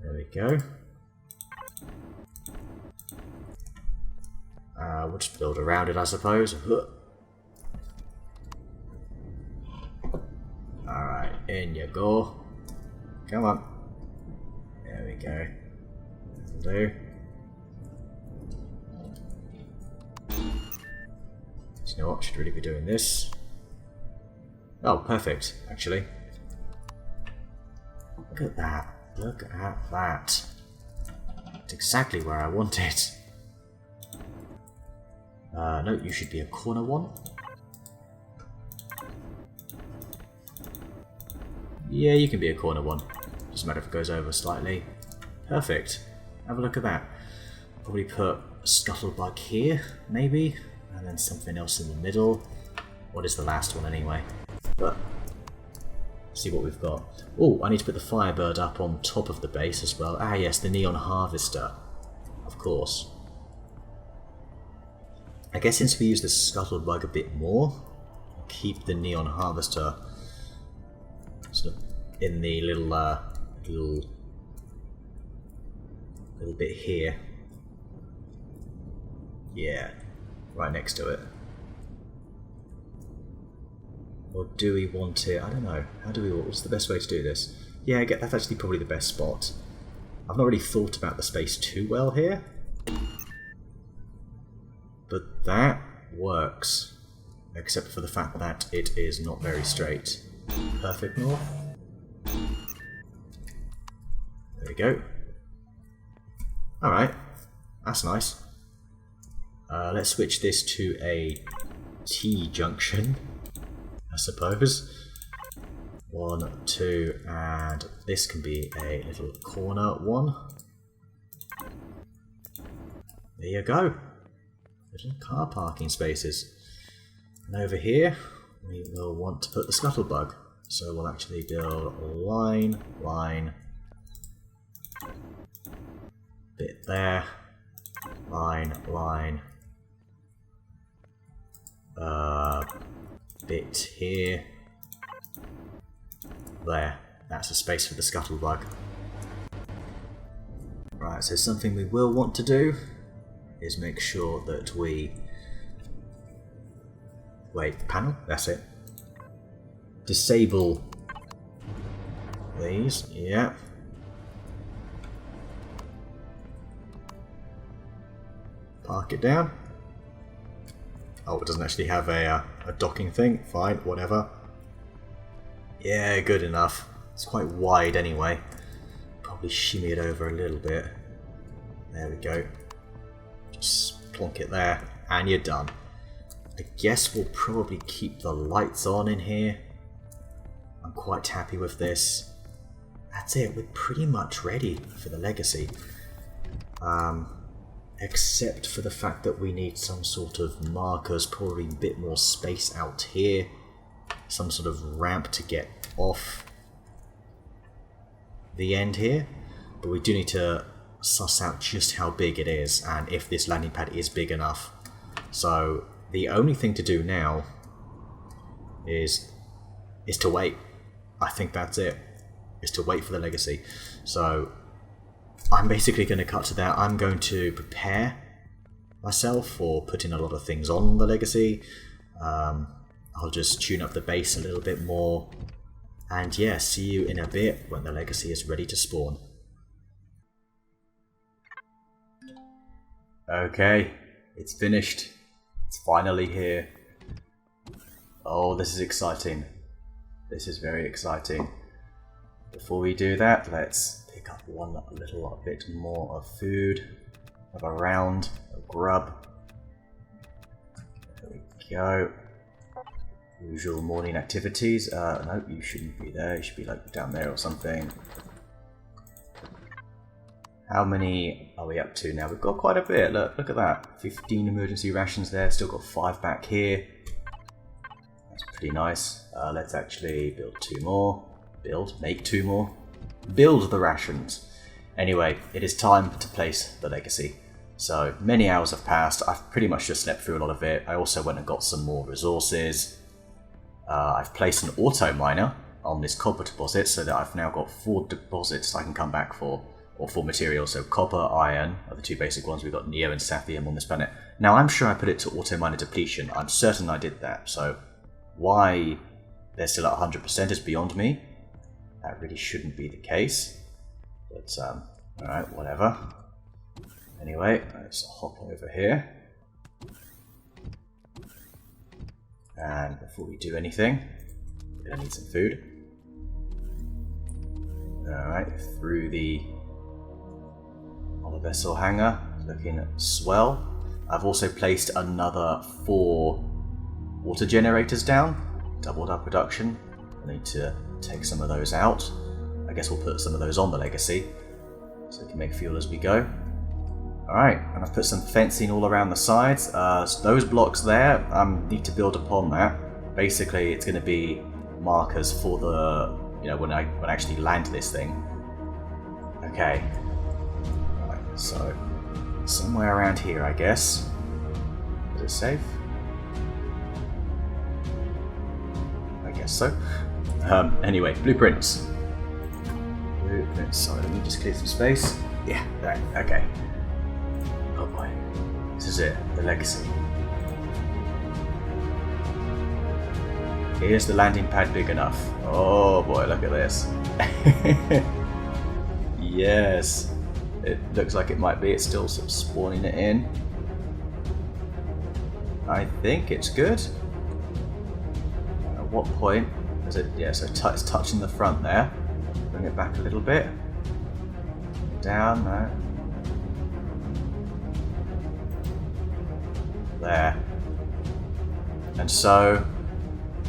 There we go. We'll just build around it, I suppose. Alright, in you go. Come on. There we go. That'll do. You know what? Should really be doing this. Oh, perfect, actually. Look at that. Look at that. It's exactly where I want it. No, you should be a corner one. Yeah, you can be a corner one. Doesn't matter if it goes over slightly. Perfect. Have a look at that. Probably put a scuttlebug here, maybe, and then something else in the middle. What is the last one anyway? But see what we've got. Oh, I need to put the Firebird up on top of the base as well. Ah yes, the Neon Harvester. Of course. I guess since we use the Scuttlebug a bit more, I'll keep the Neon Harvester sort of in the little bit here. Yeah, right next to it. Or do we want it? I don't know. How do we? What's the best way to do this? Yeah, I get that's actually probably the best spot. I've not really thought about the space too well here, but that works, except for the fact that it is not very straight. Perfect north. There we go. Alright, that's nice. Let's switch this to a T-junction, I suppose. 1, 2, and this can be a little corner one. There you go. Little car parking spaces. And over here, we will want to put the Scuttlebug. So we'll actually build a line, bit there, line, bit here, there. That's a space for the Scuttlebug. Right, so something we will want to do is make sure that we... Wait, panel? That's it. Disable these, yeah. Park it down. Oh, it doesn't actually have a docking thing. Fine, whatever. Yeah, good enough. It's quite wide anyway. Probably shimmy it over a little bit. There we go. Just plonk it there, and you're done. I guess we'll probably keep the lights on in here. I'm quite happy with this. That's it, we're pretty much ready for the Legacy. Except for the fact that we need some sort of markers, probably a bit more space out here. Some sort of ramp to get off the end here. But we do need to suss out just how big it is and if this landing pad is big enough. So the only thing to do now is to wait. I think that's it. Is to wait for the legacy. So I'm basically going to cut to that. I'm going to prepare myself for putting a lot of things on the legacy. I'll just tune up the base a little bit more. And yeah, see you in a bit when the legacy is ready to spawn. Okay, it's finished. It's finally here. Oh, this is exciting. This is very exciting. Before we do that, let's pick up one little bit more of food. Have a round of grub. There we go. Usual morning activities. No, you shouldn't be there. You should be like down there or something. How many are we up to now? We've got quite a bit. Look at that. 15 emergency rations there. Still got 5 back here. That's pretty nice. Let's actually build 2 more. Make 2 more. Build the rations. Anyway, it is time to place the legacy. So many hours have passed. I've pretty much just slept through a lot of it. I also went and got some more resources. I've placed an auto miner on this copper deposit so that I've now got 4 deposits I can come back for. Or 4 materials. So copper, iron are the 2 basic ones. We've got neo and saphium on this planet. Now I'm sure I put it to auto miner depletion. I'm certain I did that. So why they're still at 100% is beyond me. That really shouldn't be the case. But, alright, whatever. Anyway, let's hop over here. And before we do anything, we're going to need some food. Alright, through the vessel hangar, looking swell. I've also placed another 4 water generators down, doubled our production. I need to take some of those out. I guess we'll put some of those on the legacy so we can make fuel as we go. Alright, and I've put some fencing all around the sides. Those blocks there, I need to build upon that. Basically, it's going to be markers for the, when I actually land this thing. Okay. Right, so somewhere around here, I guess. Is it safe? I guess so. Anyway, blueprints. Sorry, let me just clear some space. Yeah, right, okay. Oh boy. This is it, the legacy. Here's the landing pad big enough. Oh boy, look at this. Yes. It looks like it might be. It's still sort of spawning it in. I think it's good. At what point is it? Yeah, so it's touching the front there. Bring it back a little bit. Down, no. There. And so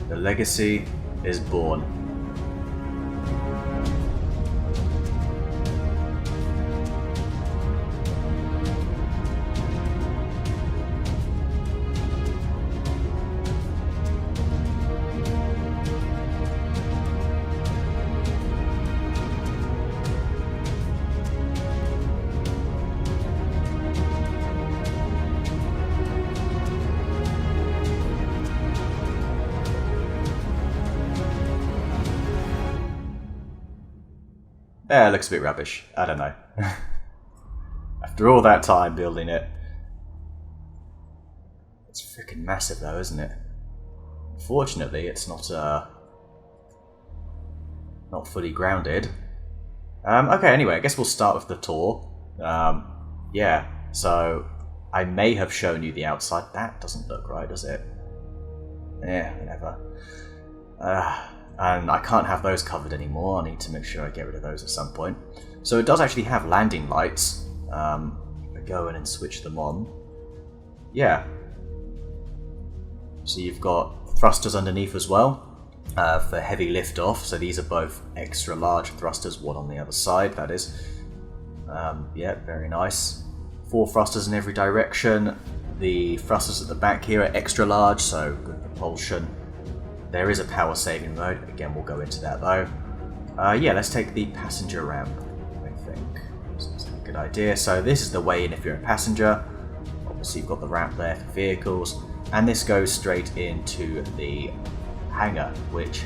the legacy is born. Yeah, it looks a bit rubbish. I don't know. After all that time building it. It's freaking massive though, isn't it? Fortunately, it's not fully grounded. Okay, anyway, I guess we'll start with the tour. Yeah, so I may have shown you the outside. That doesn't look right, does it? Yeah, whatever. And I can't have those covered anymore. I need to make sure I get rid of those at some point. So it does actually have landing lights. I go in and switch them on. Yeah. So you've got thrusters underneath as well for heavy liftoff. So these are both extra large thrusters, one on the other side, that is. Yeah, very nice. 4 thrusters in every direction. The thrusters at the back here are extra large, so good propulsion. There is a power saving mode. Again, we'll go into that though. Yeah, let's take the passenger ramp, I think. Good idea. So this is the way in if you're a passenger. Obviously you've got the ramp there for vehicles, and this goes straight into the hangar, which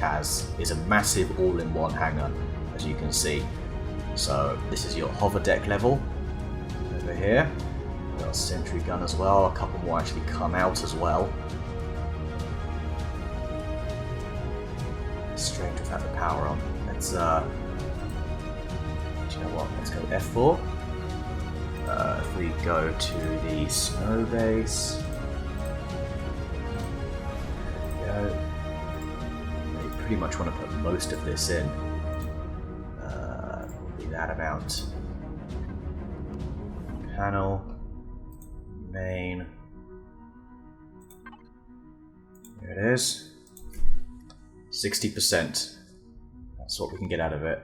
is a massive all-in-one hangar, as you can see. So this is your hover deck level over here. Got a sentry gun as well. A couple more actually come out as well. It's strange without the power on. Let's do you know what? Let's go F4. If we go to the snow base, there we go. We pretty much want to put most of this in. Probably that amount. Panel, main. There it is. 60%. That's what we can get out of it.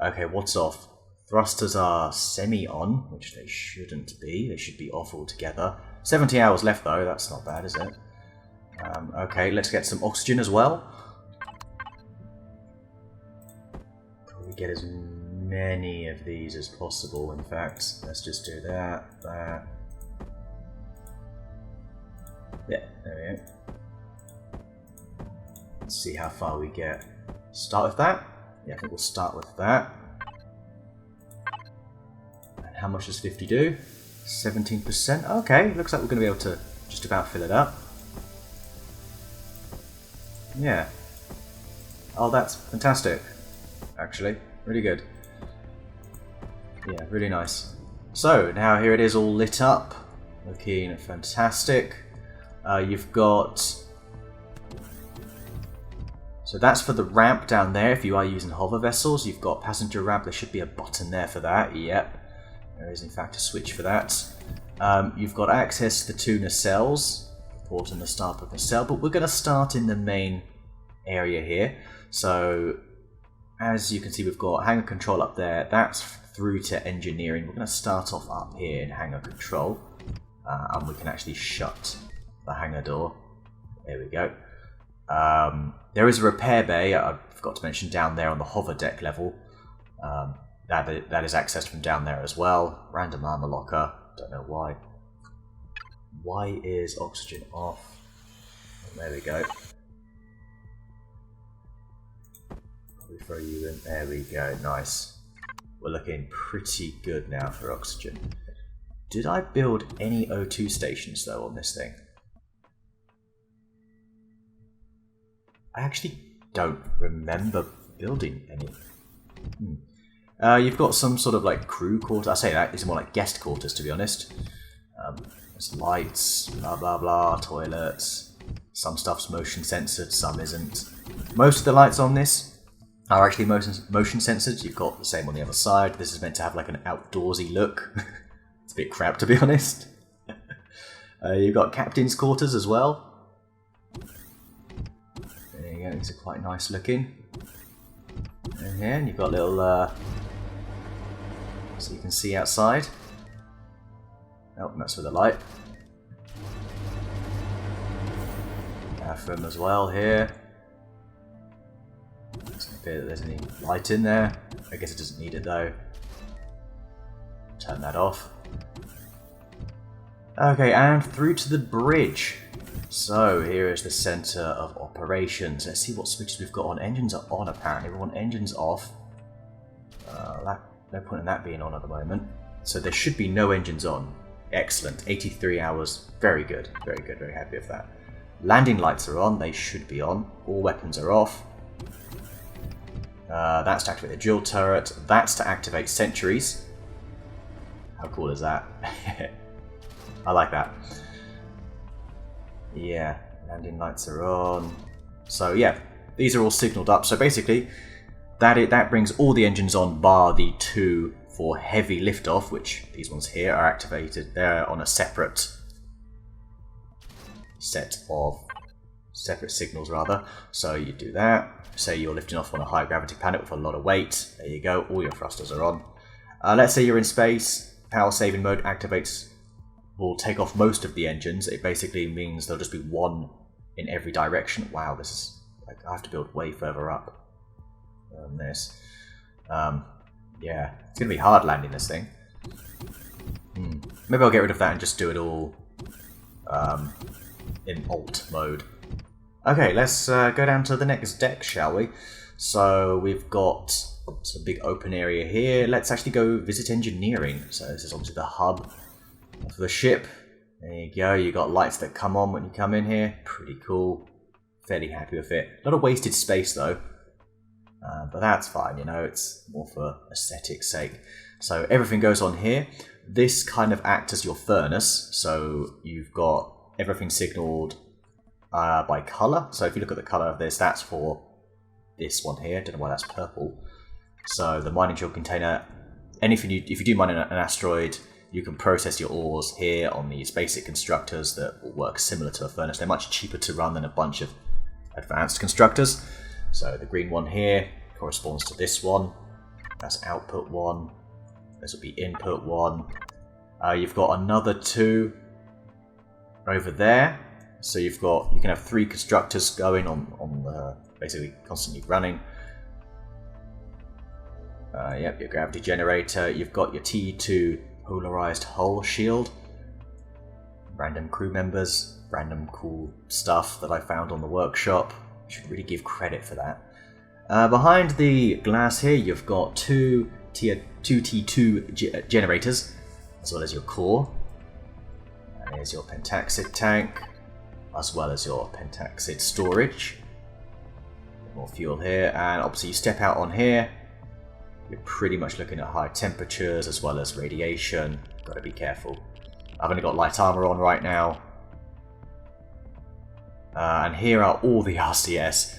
Okay, what's off? Thrusters are semi-on, which they shouldn't be. They should be off altogether. 70 hours left though, that's not bad, is it? Okay, let's get some oxygen as well. Probably get as many of these as possible, in fact. Let's just do that. Yeah, there we go. Let's see how far we get. Start with that? Yeah, I think we'll start with that. And how much does 50 do? 17%. Okay, looks like we're going to be able to just about fill it up. Yeah. Oh, that's fantastic. Actually, really good. Yeah, really nice. So, now here it is all lit up. Looking fantastic. You've got... So that's for the ramp down there. If you are using hover vessels, you've got passenger ramp. There should be a button there for that. Yep. There is in fact a switch for that. You've got access to the two nacelles, the port and the starboard nacelle, but we're going to start in the main area here. So as you can see, we've got hangar control up there. That's through to engineering. We're going to start off up here in hangar control, and we can actually shut the hangar door. There we go. There is a repair bay, I forgot to mention, down there on the hover deck level. That is accessed from down there as well. Random armor locker, don't know why. Why is oxygen off? There we go. Probably throw you in. There we go, nice. We're looking pretty good now for oxygen. Did I build any O2 stations though on this thing? I actually don't remember building any. You've got some sort of like crew quarters. I say that, these are more like guest quarters to be honest. There's lights, blah blah blah, toilets. Some stuff's motion censored, some isn't. Most of the lights on this are actually motion censored. You've got the same on the other side. This is meant to have like an outdoorsy look. It's a bit crap to be honest. You've got captain's quarters as well. These are quite nice looking. And here, and you've got a little, so you can see outside. Oh, and that's with the light. Bathroom as well here. Doesn't appear that there's any light in there. I guess it doesn't need it though. Turn that off. Okay, and through to the bridge. So here is the center of operations. Let's see what switches we've got on. Engines are on apparently. We want engines off. No point in that being on at the moment. So there should be no engines on. Excellent. 83 hours. Very good. Very good. Very happy with that. Landing lights are on. They should be on. All weapons are off. That's to activate the dual turret. That's to activate sentries. How cool is that? I like that. Yeah, landing lights are on. So yeah, these are all signaled up. So basically, that brings all the engines on bar the two for heavy liftoff, which these ones here are activated. They're on a separate set of signals rather. So you do that. Say you're lifting off on a high gravity planet with a lot of weight. There you go. All your thrusters are on. Let's say you're in space. Power saving mode activates. Will take off most of the engines. It basically means there'll just be one in every direction. Wow, this is like I have to build way further up than this. Yeah, it's gonna be hard landing this thing. Maybe I'll get rid of that and just do it all in alt mode. Okay, let's go down to the next deck, shall we? So we've got a big open area here. Let's actually go visit engineering. So this is obviously the hub for the ship. There you go. You got lights that come on when you come in here. Pretty cool. Fairly happy with it. A lot of wasted space though. But that's fine, you know, it's more for aesthetic's sake. So everything goes on here. This kind of acts as your furnace. So you've got everything signaled by colour. So if you look at the colour of this, that's for this one here. Don't know why that's purple. So the mining drill container, anything if you do mine an asteroid, you can process your ores here on these basic constructors that will work similar to a furnace. They're much cheaper to run than a bunch of advanced constructors. So the green one here corresponds to this one. That's output 1. This will be input 1. You've got another 2 over there. So you can have 3 constructors going on basically constantly running. Yep, your gravity generator. You've got your T2 polarized hull shield. Random crew members. Random cool stuff that I found on the workshop. Should really give credit for that. Behind the glass here, you've got 2 T2 generators, as well as your core. And here's your pentaxid tank, as well as your pentaxid storage. More fuel here, and obviously you step out on here, you're pretty much looking at high temperatures as well as radiation. Gotta be careful. I've only got light armor on right now. And here are all the RCS.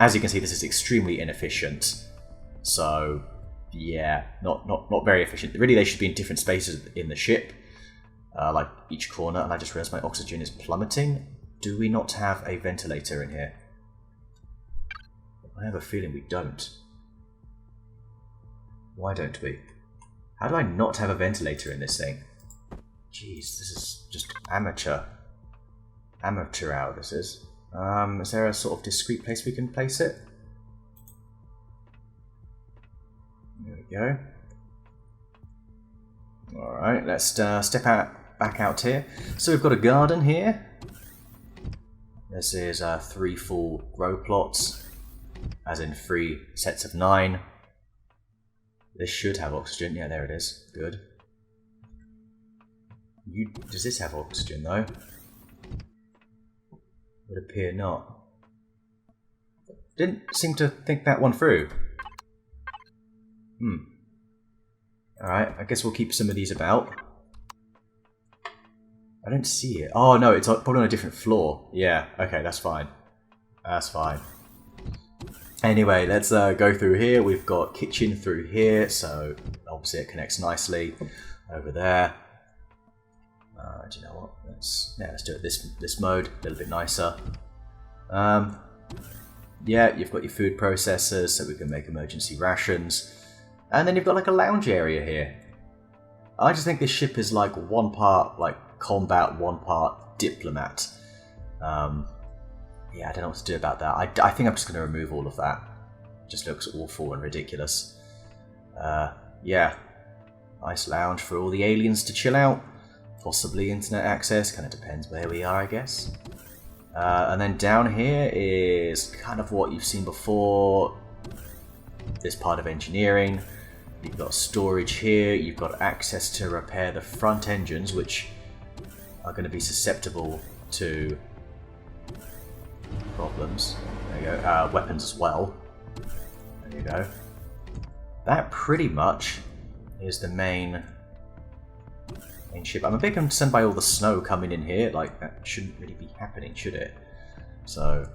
As you can see, this is extremely inefficient. So, yeah, not very efficient. Really, they should be in different spaces in the ship, like each corner. And I just realized my oxygen is plummeting. Do we not have a ventilator in here? I have a feeling we don't. Why don't we? How do I not have a ventilator in this thing? Jeez, this is just amateur. Amateur hour, this is. Is there a sort of discrete place we can place it? There we go. Alright, let's step back out here. So we've got a garden here. This is 3 full grow plots, as in 3 sets of 9. This should have oxygen. Yeah, there it is. Good. Does this have oxygen though? Would appear not. Didn't seem to think that one through. Alright, I guess we'll keep some of these about. I don't see it. Oh no, it's probably on a different floor. Yeah, okay, that's fine. That's fine. Anyway, let's go through here. We've got kitchen through here, so obviously it connects nicely over there. Do you know what? Let's do it this mode, a little bit nicer. Yeah, you've got your food processors, so we can make emergency rations. And then you've got like a lounge area here. I just think this ship is like 1 part like combat, 1 part diplomat. Yeah, I don't know what to do about that. I think I'm just going to remove all of that. It just looks awful and ridiculous. Yeah, nice lounge for all the aliens to chill out. Possibly internet access, kind of depends where we are, I guess. And then down here is kind of what you've seen before. This part of engineering. You've got storage here. You've got access to repair the front engines, which are going to be susceptible to problems. There you go. Weapons as well. There you go. That pretty much is the main ship. I'm a bit concerned by all the snow coming in here. Like, that shouldn't really be happening, should it? So,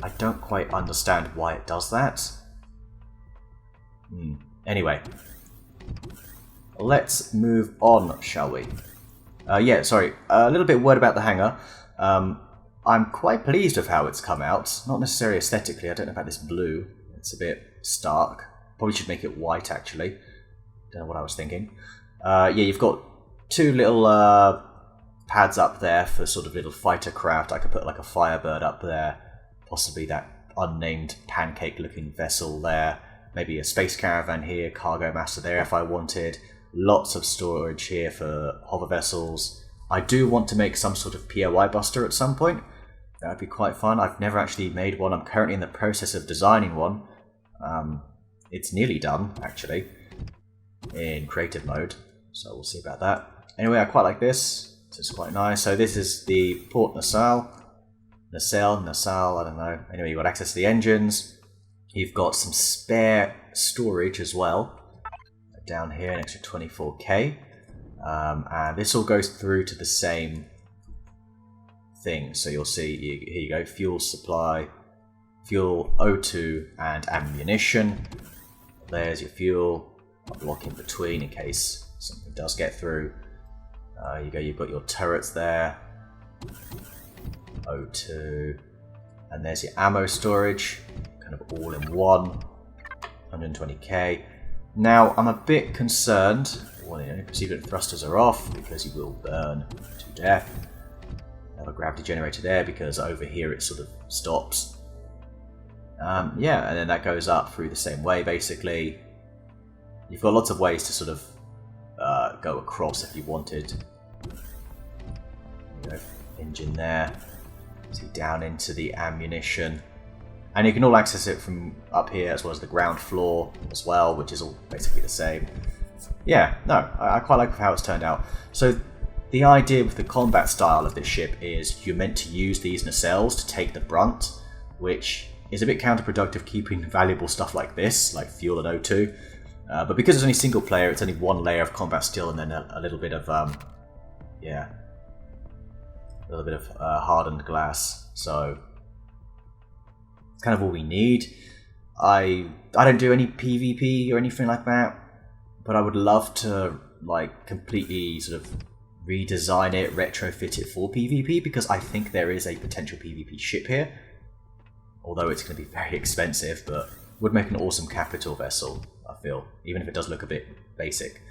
I don't quite understand why it does that. Anyway, let's move on, shall we? Yeah, sorry. A little bit word about the hangar. I'm quite pleased with how it's come out. Not necessarily aesthetically. I don't know about this blue. It's a bit stark. Probably should make it white, actually. Don't know what I was thinking. Yeah, you've got 2 little pads up there for sort of little fighter craft. I could put like a Firebird up there. Possibly that unnamed pancake-looking vessel there. Maybe a space caravan here, cargo master there if I wanted. Lots of storage here for hover vessels. I do want to make some sort of POI buster at some point. That would be quite fun. I've never actually made one. I'm currently in the process of designing one. It's nearly done, actually, in creative mode. So we'll see about that. Anyway, I quite like this. This is quite nice. So this is the port nacelle, I don't know. Anyway, you've got access to the engines. You've got some spare storage as well. Down here, an extra 24k. And this all goes through to the same thing. So you'll see, here you go, fuel supply, fuel, O2, and ammunition. There's your fuel. A block in between in case something does get through. You go, you've got your turrets there. O2. And there's your ammo storage. Kind of all in one. 120k. Now, I'm a bit concerned. Well, precipitant thrusters are off because you will burn to death. Have a gravity generator there because over here it sort of stops. Yeah, and then that goes up through the same way, basically. You've got lots of ways to sort of go across if you wanted. You know, engine there. See, down into the ammunition. And you can all access it from up here as well as the ground floor as well, which is all basically the same. Yeah, no, I quite like how it's turned out. So the idea with the combat style of this ship is you're meant to use these nacelles to take the brunt, which is a bit counterproductive keeping valuable stuff like this, like fuel and O2. But because it's only single player, it's only one layer of combat steel and then a little bit of, yeah, a little bit of hardened glass. So it's kind of all we need. I don't do any PvP or anything like that, but I would love to like completely sort of redesign it, retrofit it for PvP, because I think there is a potential PvP ship here. Although it's going to be very expensive, but would make an awesome capital vessel, I feel, even if it does look a bit basic.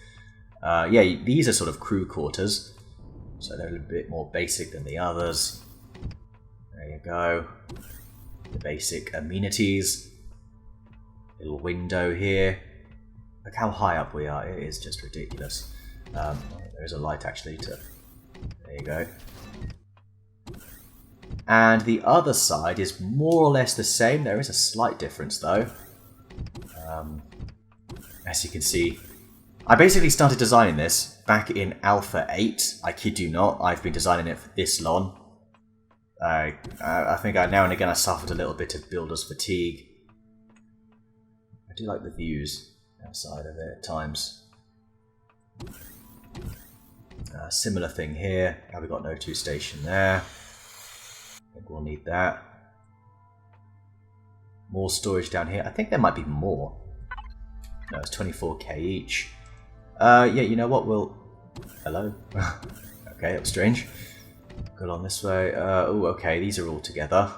Yeah, these are sort of crew quarters, so they're a little bit more basic than the others. There you go. The basic amenities. Little window here. Look how high up we are. It is just ridiculous. There's a light actually to... There you go. And the other side is more or less the same. There is a slight difference though. As you can see, I basically started designing this back in Alpha 8. I kid you not, I've been designing it for this long. I think now and again I suffered a little bit of builder's fatigue. I do like the views outside of it at times. Similar thing here. Now we've got an O2 station there. I think we'll need that. More storage down here. I think there might be more. No, it's 24k each. Yeah, you know what? We'll... Hello? Okay, that was strange. Go along this way. Oh, okay, these are all together.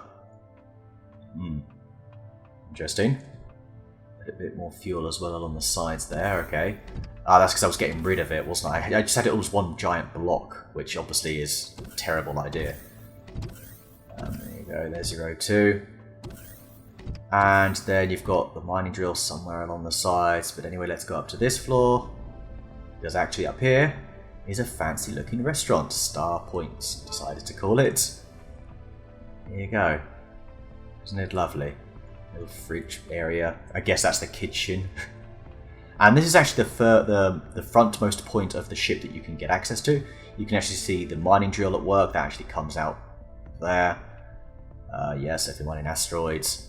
Interesting. A bit more fuel as well along the sides there, okay. Ah, that's because I was getting rid of it, wasn't I? I just had it all as one giant block, which obviously is a terrible idea. There you go, there's your O2. And then you've got the mining drill somewhere along the sides. But anyway, let's go up to this floor. Because actually up here is a fancy looking restaurant. Star Points decided to call it. Here you go. Isn't it lovely? Little fridge area. I guess that's the kitchen. And this is actually the frontmost point of the ship that you can get access to. You can actually see the mining drill at work. That actually comes out there. Yes, if you're mining asteroids.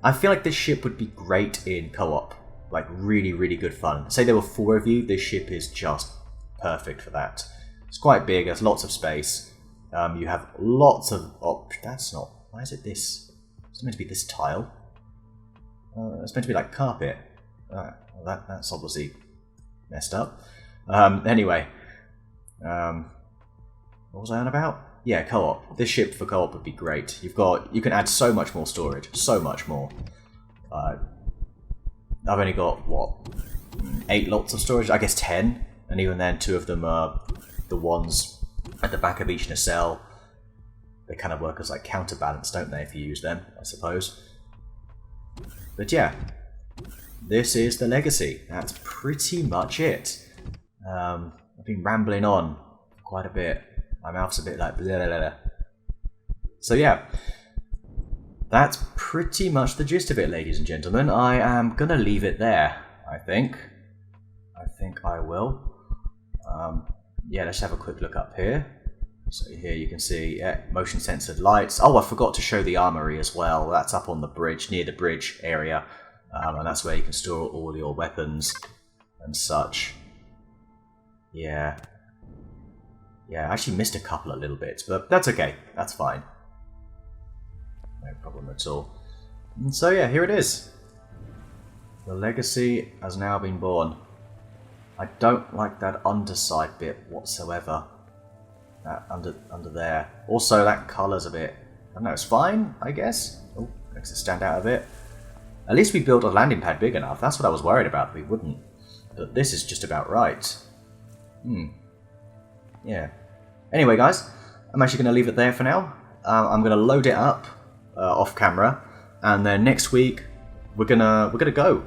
I feel like this ship would be great in co-op. Like really, really good fun. Say there were 4 of you, this ship is just perfect for that. It's quite big, there's lots of space. You have lots of... Oh, that's not... Why is it this? It's meant to be this tile. It's meant to be like carpet. Well, that's obviously messed up. Anyway. What was I on about? Yeah, co-op. This ship for co-op would be great. You can add so much more storage. So much more. I've only got, what, 8 lots of storage? I guess 10. And even then, 2 of them are the ones at the back of each nacelle. They kind of work as like counterbalance, don't they, if you use them, I suppose. But yeah, this is the legacy. That's pretty much it. I've been rambling on quite a bit. My mouth's a bit like blah, blah, blah. So yeah, that's pretty much the gist of it, ladies and gentlemen. I am going to leave it there, I think. I think I will. Yeah, let's have a quick look up here. So here you can see motion censored lights. Oh, I forgot to show the armory as well. That's up on the bridge, near the bridge area. And that's where you can store all your weapons and such. Yeah. Yeah, I actually missed a couple of little bits, but that's okay. That's fine. No problem at all. And so yeah, here it is. The legacy has now been born. I don't like that underside bit whatsoever. That under there. Also, that colour's a bit... I don't know, it's fine, I guess. Oh, makes it stand out a bit. At least we built a landing pad big enough. That's what I was worried about. We wouldn't. But this is just about right. Yeah. Anyway, guys, I'm actually going to leave it there for now. I'm going to load it up off camera, and then next week we're gonna go.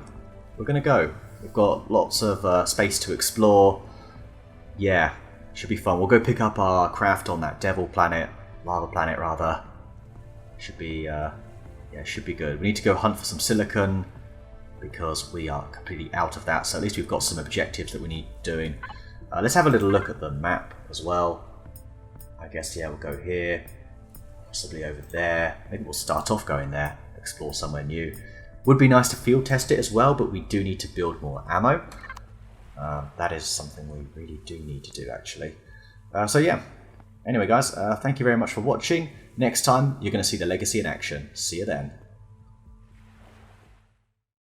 We're gonna go. We've got lots of space to explore. Yeah, should be fun. We'll go pick up our craft on that devil planet, lava planet rather. Should be yeah, should be good. We need to go hunt for some silicon because we are completely out of that. So at least we've got some objectives that we need doing. Let's have a little look at the map as well. I guess yeah, we'll go here, possibly over there. Maybe we'll start off going there, explore somewhere new. Would be nice to field test it as well, but we do need to build more ammo. That is something we really do need to do, actually. So yeah. Anyway, guys, thank you very much for watching. Next time, you're going to see the Legacy in action. See you then.